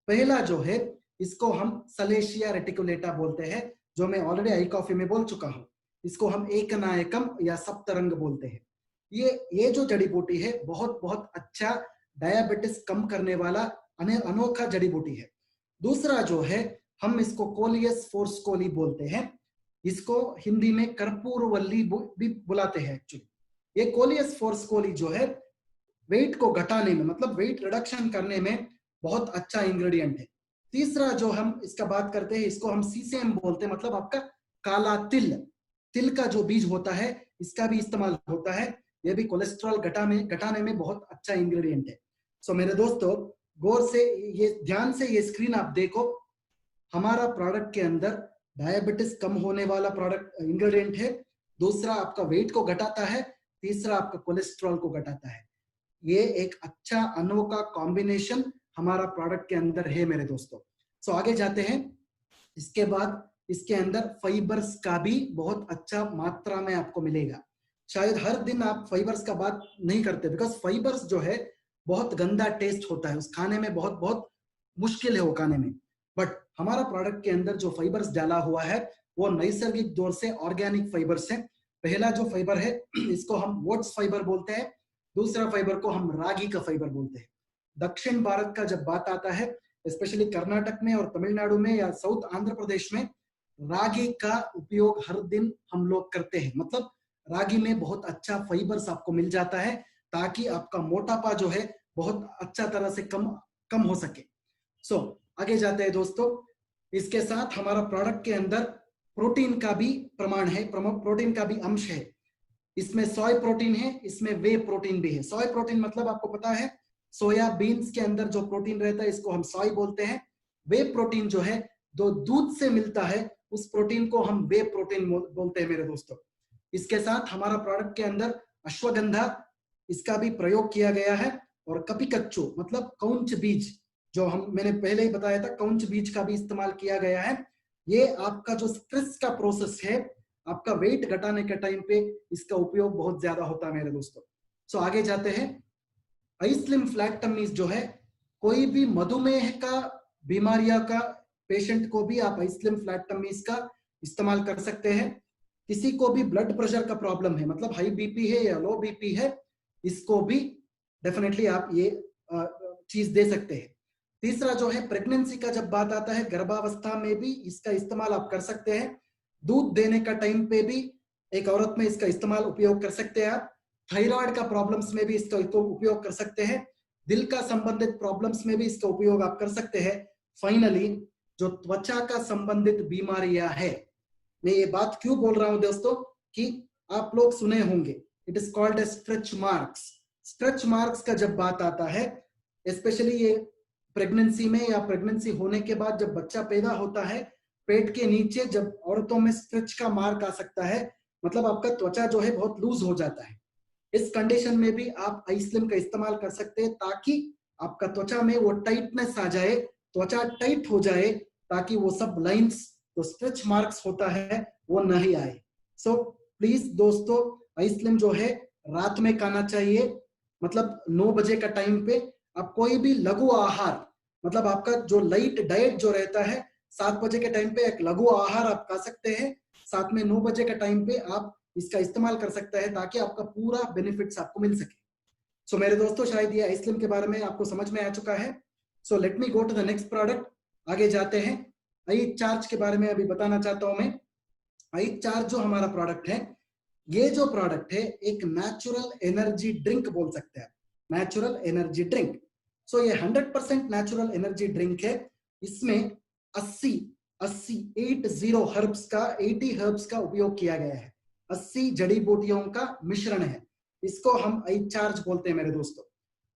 पहला जो है, इसको हम सलेशिया रेटिकुलेटा बोलते हैं, जो मैं ऑलरेडी आई कॉफी में बोल चुका हूं। इसको हम एकनायकम या सप्तरंग बोलते हैं। ये जो जड़ी बूटी है, बहुत अच्छा डायबिटीज कम करने वाला अनोखा जड़ी बूटी है। दूसरा जो है, हम इसको कोलियस फोर्स्कोली बोलते हैं। इसको हिंदी में कर्पूरवल्ली भी बुलाते हैं एक्चुअली। ये कोलियस फोर्स्कोली जो है, वेट को घटाने में, मतलब वेट रिडक्शन करने में बहुत अच्छा इंग्रेडिएंट है। तीसरा जो हम इसका बात करते हैं, इसको हम सीसेम बोलते हैं, मतलब आपका काला तिल का जो बीज होता है, इसका भी इस्तेमाल होता है। यह भी कोलेस्ट्रॉल घटाने में बहुत अच्छा इंग्रेडिएंट है। सो मेरे दोस्तों, गौर से ये ध्यान से ये स्क्रीन आप देखो। हमारा प्रोडक्ट के अंदर डायबिटीज कम होने वाला प्रोडक्ट इंग्रेडिएंट है। दूसरा आपका वेट को घटाता है, तीसरा आपका कोलेस्ट्रॉल को घटाता है। ये एक अच्छा अनोखा कॉम्बिनेशन हमारा प्रोडक्ट के अंदर है मेरे दोस्तों। सो आगे जाते हैं। इसके बाद इसके अंदर फाइबर्स का भी बहुत अच्छा मात्रा में आपको मिलेगा। शायद हर दिन आप फाइबर्स का बात नहीं करते, बिकॉज फाइबर्स जो है बहुत गंदा टेस्ट होता है, उस खाने में बहुत मुश्किल है वो खाने में। बट हमारा प्रोडक्ट के अंदर जो फाइबर्स डाला हुआ है, वो नैसर्गिक तौर से ऑर्गेनिक फाइबर्स है। पहला जो फाइबर है, इसको हम वोट्स फाइबर बोलते हैं। दूसरा फाइबर को हम रागी का फाइबर बोलते हैं। दक्षिण भारत का जब बात आता है, स्पेशली कर्नाटक में और तमिलनाडु में या साउथ आंध्र प्रदेश में, रागी का उपयोग हर दिन हम लोग करते हैं। मतलब रागी में बहुत अच्छा फाइबर्स आपको मिल जाता है, ताकि आपका मोटापा जो है बहुत अच्छा तरह से कम हो सके। सो आगे जाते हैं दोस्तों। इसके साथ हमारा प्रोडक्ट के अंदर प्रोटीन का भी प्रमाण है, प्रोटीन का भी अंश है। इसमें सोय प्रोटीन है, इसमें वे प्रोटीन भी है। सोय प्रोटीन मतलब आपको पता है सोया बीन्स के अंदर जो प्रोटीन रहता है इसको हम सोय बोलते हैं। वे प्रोटीन जो है जो दूध से मिलता है उस प्रोटीन को हम वे प्रोटीन बोलते हैं मेरे दोस्तों। इसके साथ हमारा प्रोडक्ट के अंदर अश्वगंधा, इसका भी प्रयोग किया गया है, और कपिकच्चू मतलब कौंच बीज, जो मैंने पहले ही बताया था, कौंच बीज का भी इस्तेमाल किया गया है। ये आपका जो स्ट्रेस का प्रोसेस है, आपका वेट घटाने के टाइम पे इसका उपयोग बहुत ज्यादा होता है मेरे दोस्तों। सो आगे जाते हैं। आईस्लिम फ्लैट टमीज जो है, कोई भी मधुमेह का बीमारियां का पेशेंट को भी आप आईस्लिम फ्लैट टमीज का इस्तेमाल कर सकते हैं। किसी को भी ब्लड प्रेशर का प्रॉब्लम है, मतलब हाई बीपी है या लो बीपी है, इसको भी डेफिनेटली आप ये चीज दे सकते हैं। तीसरा जो है प्रेगनेंसी का जब बात आता है, गर्भावस्था में भी इसका इस्तेमाल आप कर सकते हैं। दूध देने का टाइम पे भी एक औरत में इसका इस्तेमाल उपयोग कर सकते हैं आप। थायराइड का प्रॉब्लम्स में भी इसका उपयोग कर सकते हैं। दिल का संबंधित प्रॉब्लम्स में भी इसका उपयोग आप कर सकते हैं। फाइनली जो त्वचा का संबंधित बीमारियां है, मैं ये बात क्यों बोल रहा हूं दोस्तों कि आप लोग सुने होंगे, it is called as stretch marks. Stretch marks का जब बात आता है, स्पेशली ये प्रेगनेंसी में या प्रेगनेंसी होने के बाद जब बच्चा पैदा होता है, पेट के नीचे जब औरतों में स्ट्रेच का मार्क आ सकता है, मतलब आपका त्वचा जो है बहुत लूज हो जाता है। इस कंडीशन में भी आप आईस्लिम का इस्तेमाल कर सकते हैं ताकि आपका त्वचा में वो टाइटनेस आ जाए, त्वचा टाइट हो जाए, ताकि वो सब लाइंस तो स्ट्रेच मार्क्स होता है वो नहीं आए। सो प्लीज दोस्तों, आईस्लिम जो है रात में खाना चाहिए, मतलब 9 बजे का टाइम पे। आप कोई भी लघु आहार, मतलब आपका जो लाइट डाइट जो रहता है, 7 बजे के टाइम पे एक लघु आहार आप खा सकते हैं, साथ में 9 बजे के टाइम पे आप इसका इस्तेमाल कर सकते हैं ताकि आपका पूरा बेनिफिट्स आपको मिल सके। सो मेरे दोस्तों, शायद ये आईस्लिम के बारे में आपको समझ में आ चुका है। So let me go to the next product. आगे जाते हैं। आई चार्ज के बारे में अभी बताना चाहता हूं मैं। आई चार्ज जो हमारा प्रोडक्ट है, ये जो प्रोडक्ट है एक नेचुरल एनर्जी ड्रिंक बोल सकते हैं, नेचुरल एनर्जी ड्रिंक। सो ये 100% नेचुरल एनर्जी ड्रिंक है। इसमें 80 हर्ब्स का उपयोग किया गया है। 80 जड़ी बूटियों का मिश्रण है। इसको हम आई चार्ज बोलते हैं मेरे दोस्तों।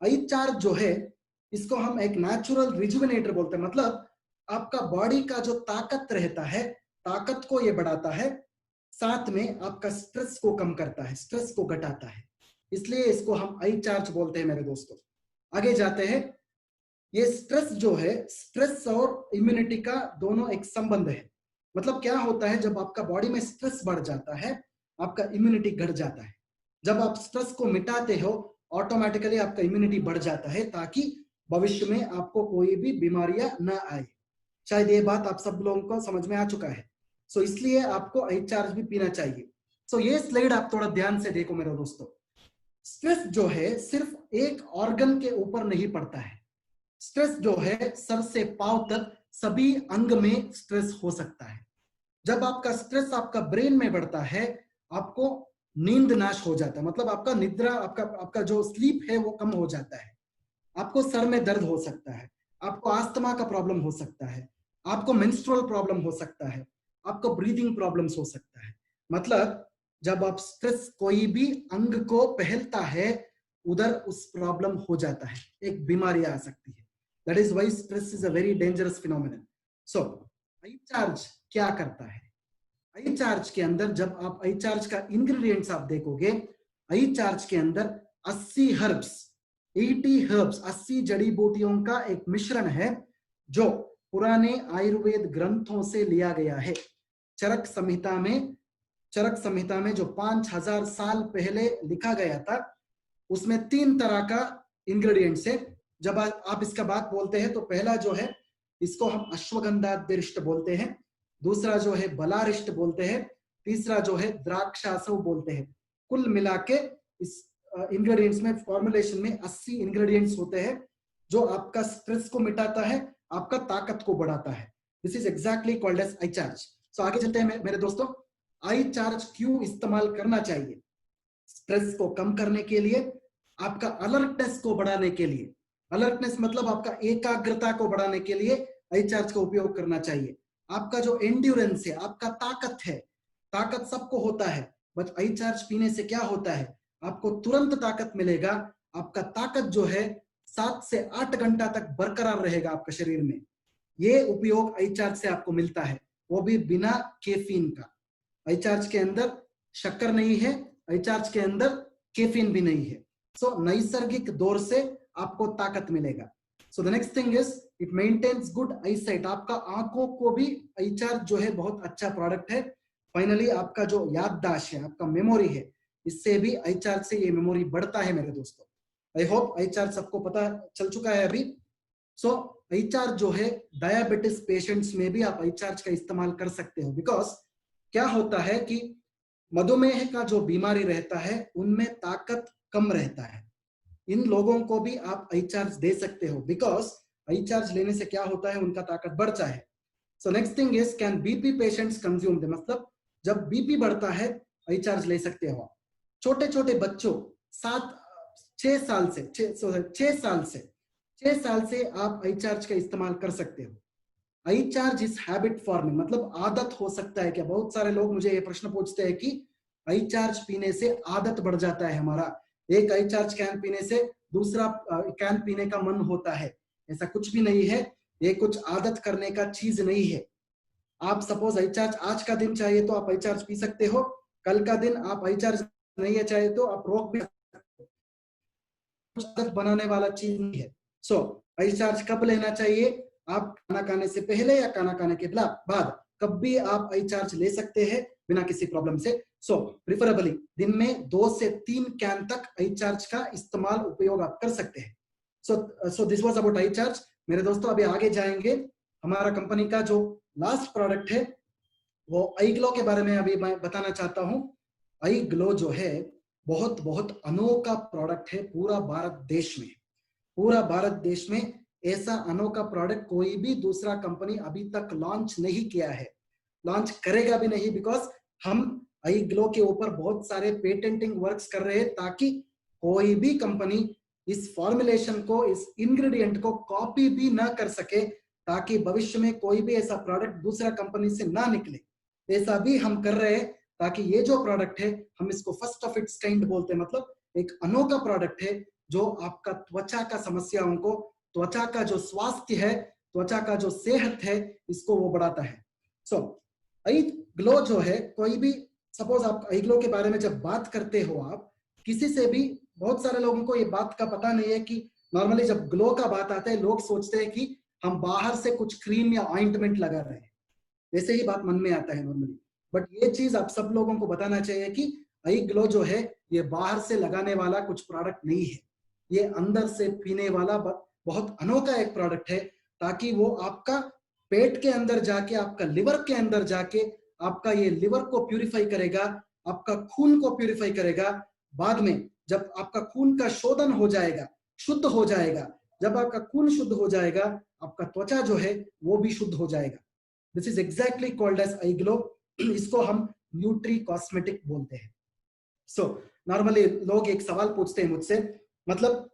आई चार्ज जो है, इसको हम एक नेचुरल रिजुविनेटर बोलते हैं, मतलब आपका बॉडी का जो ताकत रहता है, ताकत को ये बढ़ाता है, साथ में आपका स्ट्रेस को कम करता है, स्ट्रेस को घटाता है, इसलिए इसको हम आई चार्ज बोलते हैं मेरे दोस्तों। आगे जाते हैं। ये स्ट्रेस जो है, स्ट्रेस और इम्यूनिटी का दोनों एक संबंध है। मतलब क्या होता है, जब आपका बॉडी में स्ट्रेस बढ़ जाता है, आपका इम्यूनिटी घट जाता है। जब आप स्ट्रेस को मिटाते हो, ऑटोमेटिकली आपका इम्यूनिटी बढ़ जाता है, ताकि भविष्य में आपको कोई भी बीमारियां ना आए। शायद ये बात आप सब लोगों को समझ में आ चुका है। सो इसलिए आपको आई चार्ज भी पीना चाहिए। सो ये स्लाइड आप थोड़ा ध्यान से देखो मेरे दोस्तों। स्ट्रेस जो है सिर्फ एक ऑर्गन के ऊपर नहीं पड़ता है। स्ट्रेस जो है सर से पांव तक सभी अंग में स्ट्रेस हो सकता है। जब आपका स्ट्रेस आपका ब्रेन में बढ़ता है, आपको नींद नाश हो जाता है, मतलब आपका निद्रा, आपका जो स्लीप है वो कम हो जाता है। आपको सर में दर्द हो सकता है, आपको अस्थमा का प्रॉब्लम हो सकता है, आपको मेंस्ट्रुअल प्रॉब्लम हो सकता है, आपको ब्रीदिंग प्रॉब्लम्स हो सकता है। मतलब जब आप स्ट्रेस कोई भी अंग को पहलता है, उधर उस प्रॉब्लम हो जाता है, एक बीमारी आ सकती है। That is why stress is a very dangerous phenomenon. So I charge क्या करता है? आई चार्ज के अंदर जब आप आई चार्ज का इंग्रेडिएंट्स आप देखोगे, आई चार्ज के अंदर 80 हर्ब्स 80 जड़ी बूटियों का एक मिश्रण है, जो पुराने आयुर्वेद ग्रंथों से लिया गया है। चरक संहिता में जो 5000 साल पहले लिखा गया था, उसमें 3 तरह का इंग्रेडिएंट्स है। जब आप इसका बात बोलते हैं तो पहला जो है, इसको हम अश्वगंधादिष्ट बोलते हैं, दूसरा जो है बलारिष्ट बोलते हैं, तीसरा जो है द्राक्षासव बोलते हैं। कुल मिला के इस इंग्रेडिएंट्स में, फॉर्मुलेशन में 80 इंग्रेडिएंट्स होते हैं, जो आपका स्ट्रेस को मिटाता है, आपका ताकत को बढ़ाता है। This is exactly called as iCharge. So आगे चलते हैं मेरे दोस्तों। आई चार्ज क्यों इस्तेमाल करना चाहिए? स्ट्रेस को कम करने के लिए, आपका अलर्टनेस को बढ़ाने के लिए। अलर्टनेस मतलब आपका एकाग्रता को बढ़ाने के लिए आई चार्ज का उपयोग करना चाहिए। आपका जो एंड्योरेंस है, आपका ताकत है, ताकत सबको होता है, बट आई चार्ज पीने से क्या होता है, आपको तुरंत ताकत मिलेगा। आपका ताकत जो है 7 से 8 घंटा तक बरकरार रहेगा आपके शरीर में। ये उपयोग आई चार्ज से आपको मिलता है, वो भी बिना कैफीन का। आई चार्ज के अंदर शक्कर नहीं है, आई चार्ज के अंदर कैफीन भी नहीं है। सो नैसर्गिक दौर से आपको ताकत मिलेगा। So the next thing is it maintains good eyesight. आपका आंखों को भी आई चार्ज जो है बहुत अच्छा प्रोडक्ट है। फाइनली आपका जो याददाश्त है, आपका मेमोरी है, इससे भी आई चार्ज से ये मेमोरी बढ़ता है मेरे दोस्तों। आई होप आई चार्ज सबको पता चल चुका है अभी। सो आई चार्ज जो है डायबिटीज पेशेंट्स में भी आप आई चार्ज का इस्तेमाल कर सकते हो। बिकॉज क्या होता है कि मधुमेह का जो बीमारी रहता है उनमें ताकत कम रहता है, इन लोगों को भी आप आई चार्ज दे सकते हो। बिकॉज आई चार्ज लेने से क्या होता है, उनका ताकत बढ़ता है। So next thing is can BP patients consume they, मतलब जब बीपी बढ़ता है आई चार्ज ले सकते हो आप। छोटे छोटे बच्चों 6 साल से आप आई चार्ज का इस्तेमाल कर सकते हो। आई चार्ज इज हैबिट फॉर्मिंग, मतलब आदत हो सकता है क्या। बहुत सारे लोग मुझे ये प्रश्न पूछते हैं कि आई चार्ज पीने से आदत बढ़ जाता है हमारा, एक आई चार्ज कैन पीने से दूसरा कैन पीने का मन होता है। ऐसा कुछ भी नहीं है, ये कुछ आदत करने का चीज नहीं है। आप सपोज आई चार्ज आज का दिन चाहिए तो आप आई चार्ज पी सकते हो, कल का दिन आप आई चार्ज नहीं है चाहिए तो आप रोक भी सकते हो। आदत बनाने वाला चीज नहीं है। सो आई चार्ज कब लेना चाहिए, आप खाना खाने से पहले या खाना खाने के बाद कब भी आप आई चार्ज ले सकते हैं बिना किसी प्रॉब्लम से। सो प्रिफरेबली दिन में 2 से 3 कैन तक आई चार्ज का इस्तेमाल उपयोग आप कर सकते हैं। So this was about I charge. मेरे दोस्तों अभी आगे जाएंगे, हमारा कंपनी का जो लास्ट प्रोडक्ट है वो आई ग्लो के बारे में अभी मैं बताना चाहता हूँ। आई ग्लो जो है बहुत बहुत अनोखा प्रोडक्ट है पूरा भारत देश में ऐसा अनोखा प्रोडक्ट कोई भी दूसरा कंपनी अभी तक लॉन्च नहीं किया है, लॉन्च करेगा भी नहीं। बिकॉज हम आई ग्लो के ऊपर बहुत सारे पेटेंटिंग वर्क्स कर रहे हैं ताकि कोई भी कंपनी इस फॉर्मुलेशन को, इस इंग्रेडिएंट को कॉपी भी ना कर सके, ताकि भविष्य में कोई भी ऐसा प्रोडक्ट दूसरा कंपनी से ना निकले। ऐसा भी हम कर रहे हैं ताकि ये जो प्रोडक्ट है हम इसको फर्स्ट ऑफ इट्स काइंड बोलते हैं, मतलब एक अनोखा प्रोडक्ट है जो आपका त्वचा का समस्याओं को, त्वचा का जो स्वास्थ्य है, त्वचा का जो सेहत है, इसको वो बढ़ाता है। सो आई ग्लो जो है, कोई भी सपोज आप आई ग्लो के बारे में जब बात करते हो, आप किसी से भी, बहुत सारे लोगों को ये बात का पता नहीं है कि नॉर्मली जब ग्लो का बात आता है लोग सोचते हैं कि हम बाहर से कुछ क्रीम या ऑइंटमेंट लगा रहे हैं, वैसे ही बात मन में आता है नॉर्मली। बट ये चीज आप सब लोगों को बताना चाहिए कि आई ग्लो जो है ये बाहर से लगाने वाला कुछ प्रोडक्ट नहीं है, ये अंदर से पीने वाला बहुत अनोखा एक प्रोडक्ट है, ताकि वो आपका पेट के अंदर जाके, आपका लिवर के अंदर जाके, आपका ये लिवर को प्यूरिफाई करेगा, आपका खून को प्यूरिफाई करेगा। बाद में जब आपका खून का शोधन हो जाएगा, शुद्ध हो जाएगा, जब आपका खून शुद्ध हो जाएगा, आपका त्वचा जो है वो भी शुद्ध हो जाएगा। This is exactly called as eye glow. इसको हम न्यूट्री कॉस्मेटिक बोलते हैं। सो नॉर्मली लोग एक सवाल पूछते हैं मुझसे, मतलब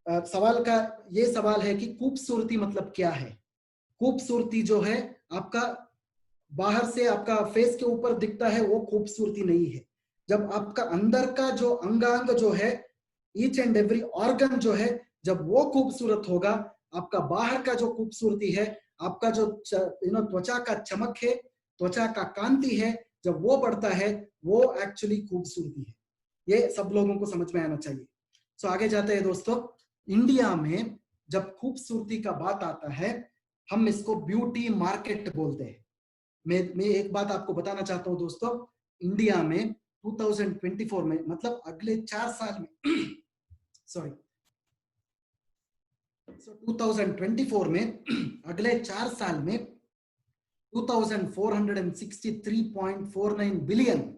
सवाल का ये सवाल है कि खूबसूरती मतलब क्या है। खूबसूरती जो है आपका बाहर से आपका फेस के ऊपर दिखता है वो खूबसूरती नहीं है। जब आपका अंदर का जो अंगांग जो है, ईच एंड एवरी ऑर्गन जो है, जब वो खूबसूरत होगा, आपका बाहर का जो खूबसूरती है, आपका जो त्वचा का चमक है, त्वचा का कांति है, जब वो बढ़ता है वो एक्चुअली खूबसूरती है। ये सब लोगों को समझ में आना चाहिए। सो आगे जाते हैं दोस्तों। इंडिया में जब खूबसूरती का बात आता है हम इसको ब्यूटी मार्केट बोलते हैं। मैं एक बात आपको बताना चाहता हूं दोस्तों, इंडिया में 2024 में, मतलब अगले 4 साल में सॉरी 2024 में अगले 4 साल में 2463.49 बिलियन,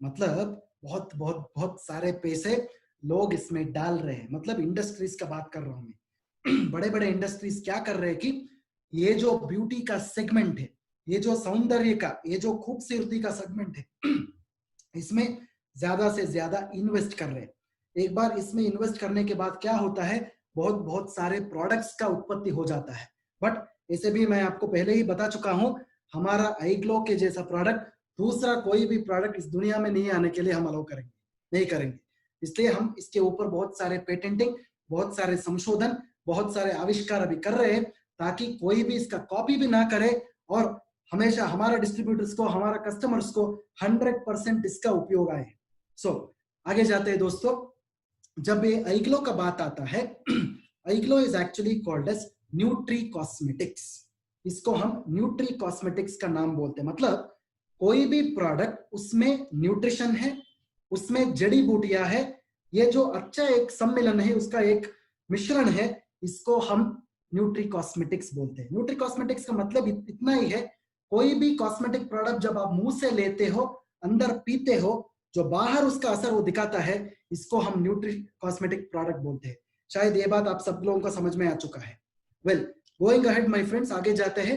मतलब बहुत बहुत बहुत सारे पैसे लोग इसमें डाल रहे हैं। मतलब इंडस्ट्रीज का बात कर रहा हूं मैं। बड़े बड़े इंडस्ट्रीज क्या कर रहे हैं कि ये जो ब्यूटी का सेगमेंट है, ये जो सौंदर्य का, ये जो खूबसूरती का सेगमेंट है, इसमें ज्यादा से ज्यादा इन्वेस्ट कर रहे हैं। एक बार इसमें इन्वेस्ट करने के बाद क्या होता है, बहुत बहुत सारे प्रोडक्ट्स का उत्पत्ति हो जाता है। बट ऐसे भी मैं आपको पहले ही बता चुका हूं, हमारा आई ग्लो के जैसा प्रोडक्ट दूसरा कोई भी प्रोडक्ट इस दुनिया में नहीं आने के लिए हम अलाउ करेंगे, नहीं करेंगे। इसलिए हम इसके ऊपर बहुत सारे पेटेंटिंग, बहुत सारे संशोधन, बहुत सारे आविष्कार अभी कर रहे हैं, ताकि कोई भी इसका कॉपी भी ना करे और हमेशा हमारा डिस्ट्रीब्यूटर्स को, हमारा कस्टमर्स को 100% इसका उपयोग आए। सो आगे जाते हैं दोस्तों। जब ये आई ग्लो का बात आता है, iGlow is actually called as nutri cosmetics. इसको हम न्यूट्री कॉस्मेटिक्स का नाम बोलते हैं। मतलब कोई भी प्रोडक्ट उसमें न्यूट्रिशन है, उसमें जड़ी बूटियां है, ये जो अच्छा एक सम्मिलन है, उसका एक मिश्रण है, इसको हम न्यूट्री कॉस्मेटिक्स बोलते हैं। न्यूट्री कॉस्मेटिक्स का मतलब इतना ही है, कोई भी कॉस्मेटिक प्रोडक्ट जब आप मुंह से लेते हो, अंदर पीते हो, जो बाहर उसका असर वो दिखाता है, इसको हम न्यूट्री कॉस्मेटिक प्रोडक्ट बोलते हैं। शायद ये बात आप सब लोगों को समझ में आ चुका है। Well, going ahead my friends, आगे जाते हैं।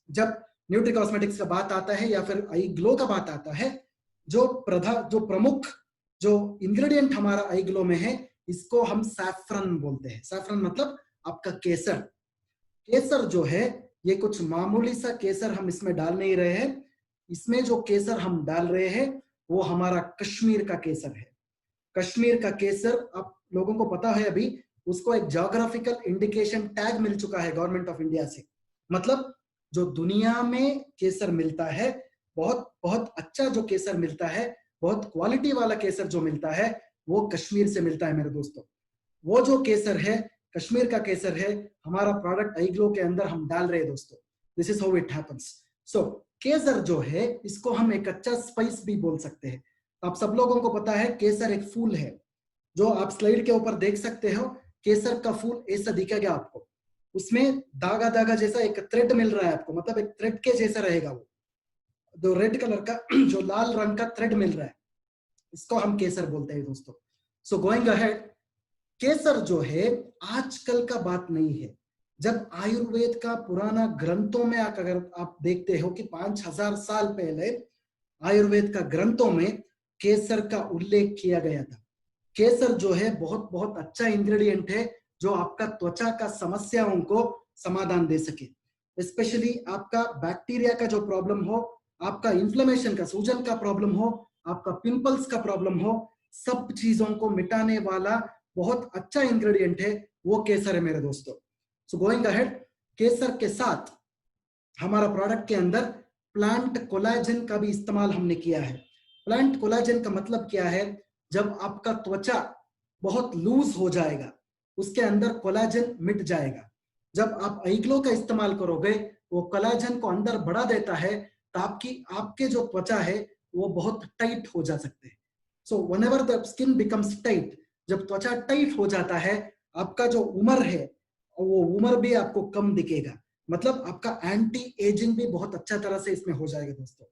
जब न्यूट्री कॉस्मेटिक्स का बात आता है या फिर आई ग्लो का बात आता है, जो प्रमुख जो इंग्रेडिएंट हमारा आई ग्लो में है, इसको हम सैफरन बोलते हैं। सैफरन मतलब आपका केसर। केसर जो है, ये कुछ मामूली सा केसर हम इसमें डाल नहीं रहे हैं। इसमें जो केसर हम डाल रहे हैं वो हमारा कश्मीर का केसर है। कश्मीर का केसर आप लोगों को पता है, अभी उसको एक ज्योग्राफिकल इंडिकेशन टैग मिल चुका है गवर्नमेंट ऑफ इंडिया से। मतलब जो दुनिया में केसर मिलता है, बहुत बहुत अच्छा जो केसर मिलता है, बहुत क्वालिटी वाला केसर जो मिलता है, वो कश्मीर से मिलता है मेरे दोस्तों। वो जो केसर है, कश्मीर का केसर है, हमारा प्रोडक्ट आई ग्लो के अंदर हम डाल रहे हैं दोस्तों। This is how it happens. So केसर जो है, इसको हम एक अच्छा स्पाइस भी बोल सकते हैं। आप सब लोगों को पता है केसर एक फूल है, जो आप स्लाइड के ऊपर देख सकते हो। केसर का फूल ऐसा दिखेगा आपको, उसमें धागा धागा जैसा एक थ्रेड मिल रहा है आपको, मतलब एक थ्रेड के जैसा रहेगा वो, जो रेड कलर का जो लाल रंग का थ्रेड मिल रहा है, इसको हम केसर बोलते हैं दोस्तों। सो गोइंग अहेड, केसर जो है आजकल का बात नहीं है। जब आयुर्वेद का पुराना ग्रंथों में अगर आप देखते हो कि 5000 साल पहले आयुर्वेद का ग्रंथों में केसर का उल्लेख किया गया था। केसर जो है बहुत बहुत अच्छा इंग्रेडिएंट है, जो आपका त्वचा का समस्याओं को समाधान दे सके। स्पेशली आपका बैक्टीरिया का जो प्रॉब्लम हो, आपका इन्फ्लेमेशन का, सूजन का प्रॉब्लम हो, आपका पिंपल्स का प्रॉब्लम हो, सब चीजों को मिटाने वाला बहुत अच्छा इंग्रेडिएंट है वो केसर है मेरे दोस्तों। सो गोइंग अहेड, केसर के साथ हमारा प्रोडक्ट के अंदर प्लांट कोलाजन का भी इस्तेमाल हमने किया है। प्लांट कोलाजन का मतलब क्या है? जब आपका त्वचा बहुत लूज हो जाएगा, उसके अंदर कोलाजन मिट जाएगा। जब आप आई ग्लो का इस्तेमाल करोगे, वो कोलाजन को अंदर बढ़ा देता है, तो आपके जो त्वचा है वो बहुत टाइट हो जा सकते हैं। So whenever the skin becomes tight, जब त्वचा टाइट हो जाता है, आपका जो उम्र है वो उम्र भी आपको कम दिखेगा। मतलब आपका एंटी एजिंग भी बहुत अच्छा तरह से इसमें हो जाएगा दोस्तों।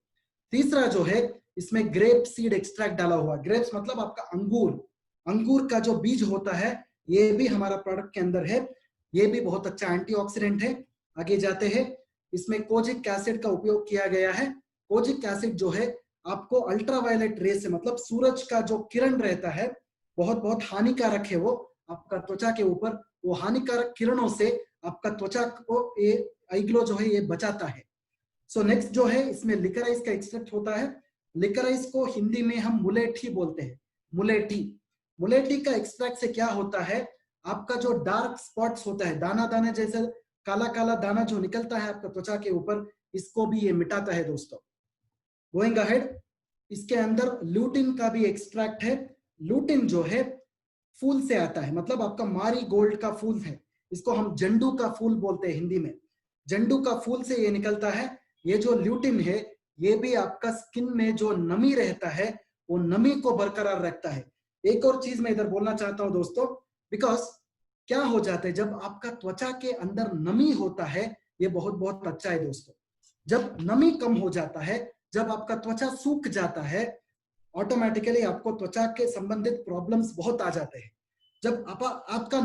तीसरा जो है, इसमें ग्रेप सीड एक्सट्रैक्ट डाला हुआ। ग्रेप्स मतलब आपका अंगूर, अंगूर का जो बीज होता है, ये भी हमारा प्रोडक्ट के अंदर है। ये भी बहुत अच्छा एंटीऑक्सीडेंट है। आगे जाते हैं, इसमें कोजिक एसिड का उपयोग किया गया है। कोजिक एसिड जो है आपको अल्ट्रावायलेट रे से, मतलब सूरज का जो किरण रहता है, बहुत बहुत हानिकारक है वो आपका त्वचा के ऊपर। वो हानिकारक किरणों से आपका त्वचा को ये आई ग्लो जो है ये बचाता है। सो नेक्स्ट जो है, इसमें लिकराइस का एक्सट्रैक्ट होता है। लिकराइस को हिंदी में हम मुलेठी बोलते हैं, मुलेठी। मुलेठी का एक्सट्रैक्ट से क्या होता है, आपका जो डार्क स्पॉट्स होता है, दाना दाना जैसे काला काला दाना जो निकलता है आपका त्वचा के ऊपर, इसको भी ये मिटाता है दोस्तों। गोइंग अहेड, इसके अंदर ल्यूटिन का भी एक्सट्रैक्ट है। ल्यूटिन जो है फूल से आता है, मतलब आपका मारी गोल्ड का फूल है, इसको हम झंडू का फूल बोलते हैं हिंदी में। झंडू का फूल से ये निकलता है। ये जो ल्यूटिन है, ये भी आपका स्किन में जो नमी रहता है, वो नमी को बरकरार रखता है। एक और चीज मैं इधर बोलना चाहता हूं दोस्तों, बिकॉज क्या हो जाता है जब आपका त्वचा के अंदर नमी होता है, ये बहुत बहुत अच्छा है दोस्तों। जब नमी कम हो जाता है, जब आपका त्वचा सूख जाता है, ऑटोमेटिकली आपको त्वचा के संबंधित प्रॉब्लम्स बहुत आ जाते हैं। जब आपका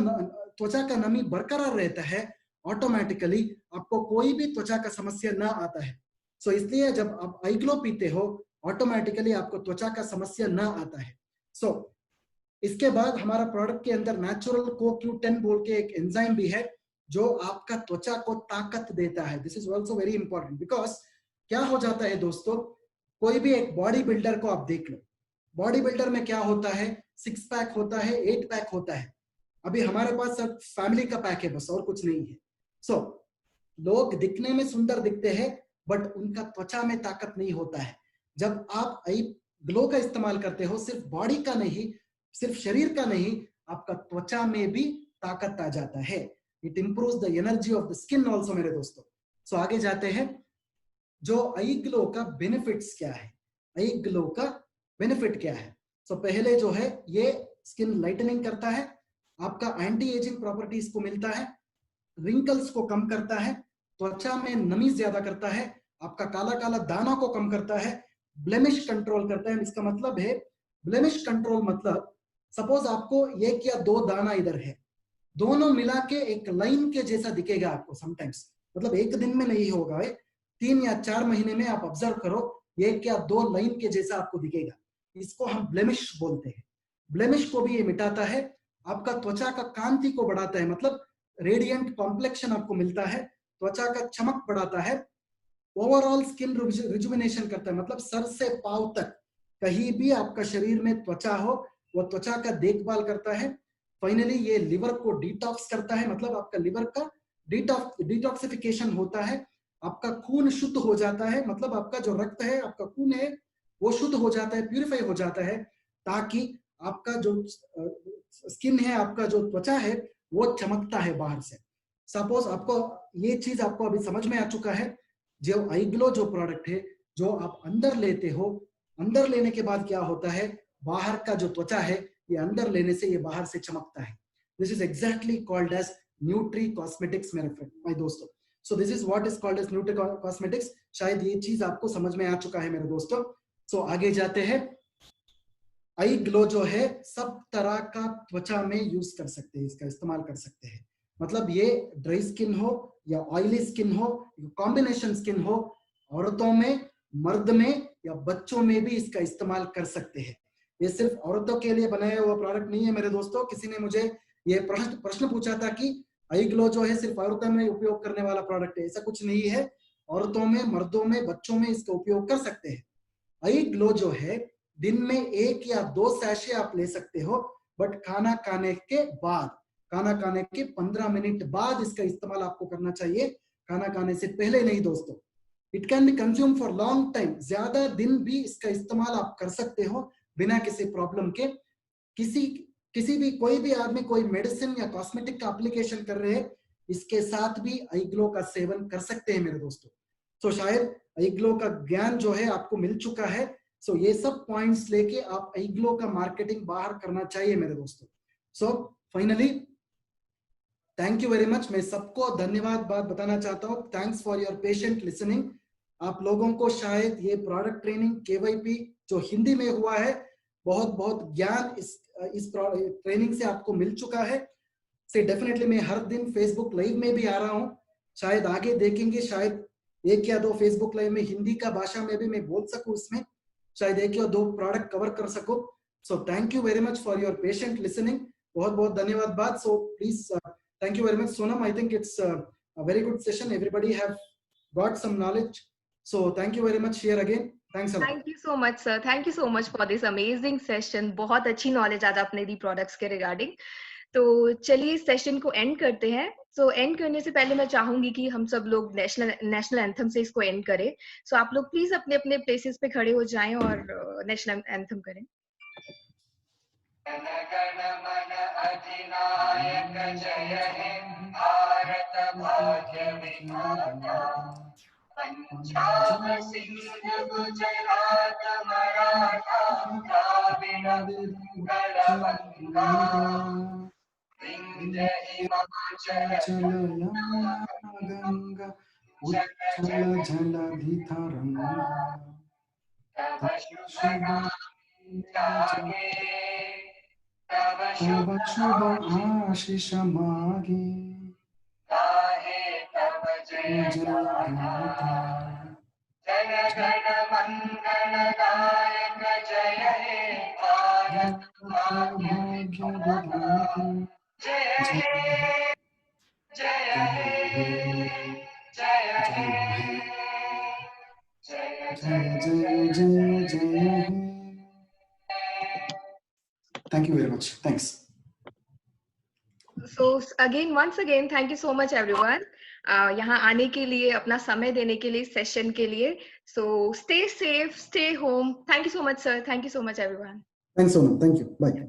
त्वचा का नमी बरकरार रहता है, ऑटोमेटिकली आपको कोई भी त्वचा का समस्या ना आता है। सो इसलिए जब आप आई ग्लो पीते हो, ऑटोमेटिकली आपको त्वचा का समस्या ना आता है। सो इसके बाद हमारा प्रोडक्ट के अंदर नेचुरल CoQ10 बोल के एक एंजाइम भी है, जो आपका त्वचा को ताकत देता है। This is also very important, because क्या हो जाता है दोस्तों, कोई भी एक बॉडी बिल्डर को आप देख लो, बॉडी बिल्डर में क्या होता है, 6 पैक होता है, 8 पैक होता है। अभी हमारे पास सब फैमिली का पैक है बस, और कुछ नहीं है। सो लोग दिखने में सुंदर दिखते हैं बट उनका त्वचा में ताकत नहीं होता है। जब आप आई ग्लो का इस्तेमाल करते हो, सिर्फ बॉडी का नहीं, सिर्फ शरीर का नहीं, आपका त्वचा में भी ताकत आ जाता है। It improves the energy of the skin also मेरे दोस्तों। सो आगे जाते हैं, जो आई ग्लो का बेनिफिट्स क्या है, आई ग्लो का बेनिफिट क्या है। सो पहले जो है ये स्किन लाइटनिंग करता है, आपका एंटी एजिंग प्रॉपर्टीज को मिलता है, रिंकल्स को कम करता है, त्वचा में नमी ज्यादा करता है, आपका काला काला दाना को कम करता है, ब्लेमिश कंट्रोल करता है। इसका मतलब है ब्लेमिश कंट्रोल मतलब सपोज आपको एक या दो दाना इधर है, दोनों मिला के एक लाइन के जैसा दिखेगा आपको समटाइम्स, मतलब एक दिन में नहीं होगा, 3 या 4 महीने में आप ऑब्जर्व करो, एक या दो लाइन के जैसा आपको दिखेगा। इसको हम ब्लेमिश बोलते हैं। ब्लेमिश को भी ये मिटाता है, आपका त्वचा का कांति को बढ़ाता है, मतलब रेडियंट कॉम्प्लेक्शन आपको मिलता है, त्वचा का चमक बढ़ाता है, ओवरऑल स्किन रिजुविनेशन करता है, मतलब सर से पांव तक कहीं भी आपका शरीर में त्वचा हो वो त्वचा का देखभाल करता है। फाइनली ये लिवर को डिटॉक्स करता है, मतलब आपका लिवर का डिटॉक्सिफिकेशन होता है, आपका खून शुद्ध हो जाता है, मतलब आपका जो रक्त है, आपका खून है, वो शुद्ध हो जाता है, प्यूरिफाई हो जाता है, ताकि आपका जो स्किन है, आपका जो त्वचा है, वो चमकता है बाहर से। सपोज आपको ये चीज आपको अभी समझ में आ चुका है, जो आई ग्लो जो प्रोडक्ट है, जो आप अंदर लेते हो, अंदर लेने के बाद क्या होता है, बाहर का जो त्वचा है ये अंदर लेने से ये बाहर से चमकता है। This is exactly called as nutri cosmetics मेरे फ्रेंड, माय दोस्तों। So this is what is called as nutri cosmetics. शायद ये चीज आपको समझ में आ चुका है मेरे दोस्तों। सो आगे जाते हैं, आई ग्लो जो है सब तरह का त्वचा में यूज कर सकते हैं, इसका इस्तेमाल कर सकते हैं, मतलब ये ड्राई स्किन हो या ऑयली स्किन हो, कॉम्बिनेशन स्किन हो, औरतों में, मर्द में या बच्चों में भी इसका इस्तेमाल कर सकते हैं। ये सिर्फ औरतों के लिए बनाया हुआ प्रोडक्ट नहीं है मेरे दोस्तों। किसी ने मुझे ये प्रश्न पूछा था कि आई ग्लो जो है सिर्फ औरतों में उपयोग करने वाला प्रोडक्ट है, ऐसा कुछ नहीं है, औरतों में, मर्दों में, बच्चों में इसका उपयोग कर सकते हैं। आई ग्लो जो है दिन में 1 या 2 सैशे आप ले सकते हो, बट खाना खाने के बाद, खाना खाने के 15 मिनट बाद इसका इस्तेमाल आपको करना चाहिए, खाना खाने से पहले नहीं दोस्तों। It can be consume for long time, ज्यादा दिन भी इसका इस्तेमाल आप कर सकते हो बिना किसी प्रॉब्लम के। किसी भी कोई भी आदमी कोई मेडिसिन या कॉस्मेटिक का एप्लीकेशन कर रहे हैं, इसके साथ भी आई ग्लो का सेवन कर सकते हैं मेरे दोस्तों। तो शायद आई ग्लो का ज्ञान जो है आपको मिल चुका है। सो ये सब पॉइंट्स लेके आप आई ग्लो का मार्केटिंग बाहर करना चाहिए मेरे दोस्तों। So finally thank you very much. मैं सबको धन्यवाद बात बताना चाहता हूँ, thanks for your patient listening. आप लोगों को शायद ये प्रोडक्ट ट्रेनिंग KYP जो हिंदी में हुआ है, बहुत बहुत ज्ञान इस ट्रेनिंग से आपको मिल चुका है। से डेफिनेटली मैं हर दिन फेसबुक लाइव में भी आ रहा हूँ, शायद आगे देखेंगे, शायद 1 या 2 फेसबुक लाइव में हिंदी का भाषा में भी मैं बोल सकूं, इसमें शायद 1 या 2 प्रोडक्ट कवर कर सकूं। सो thank you very much for your patient listening, बहुत बहुत धन्यवाद बात। So please thank you very much Sonam, I think it's a very good session, everybody have got some knowledge, so thank you very much here again, thanks a lot. Thank you so much sir, thank you so much for this amazing session। बहुत अच्छी knowledge आज आपने दी products के regarding. तो चलिए इस session को and करते हैं। सो एंड करने से पहले मैं चाहूंगी कि हम सब लोग नेशनल एंथम से इसको एंड करें। सो आप लोग प्लीज अपने अपने प्लेसेस पे खड़े हो जाएं और नेशनल एंथम करें। जन गण मन अधिनायक जय हे भारत भाग्य विधाता, पंजाब सिंध गुजरात मराठा द्राविड़ उत्कल बंगा, विंध्य हिमाचल यमुना गंगा उच्छल जलधि तरंगा, तव शुभ नाम जागे, तव शुभ आशीष मागे, गाहे तव जय जय गाथा। गाथा। जन गण मंगल दायक जय हे भारत भाग्य विधाता, जय हे जय हे जय हे Thank you very much. Thanks. So again, once again, thank you so much everyone. यहाँ आने के लिए, अपना समय देने के लिए, सेशन के लिए. So stay safe, stay home. Thank you so much, sir. Thank you so much, everyone. Thanks so much. Thank you. Bye.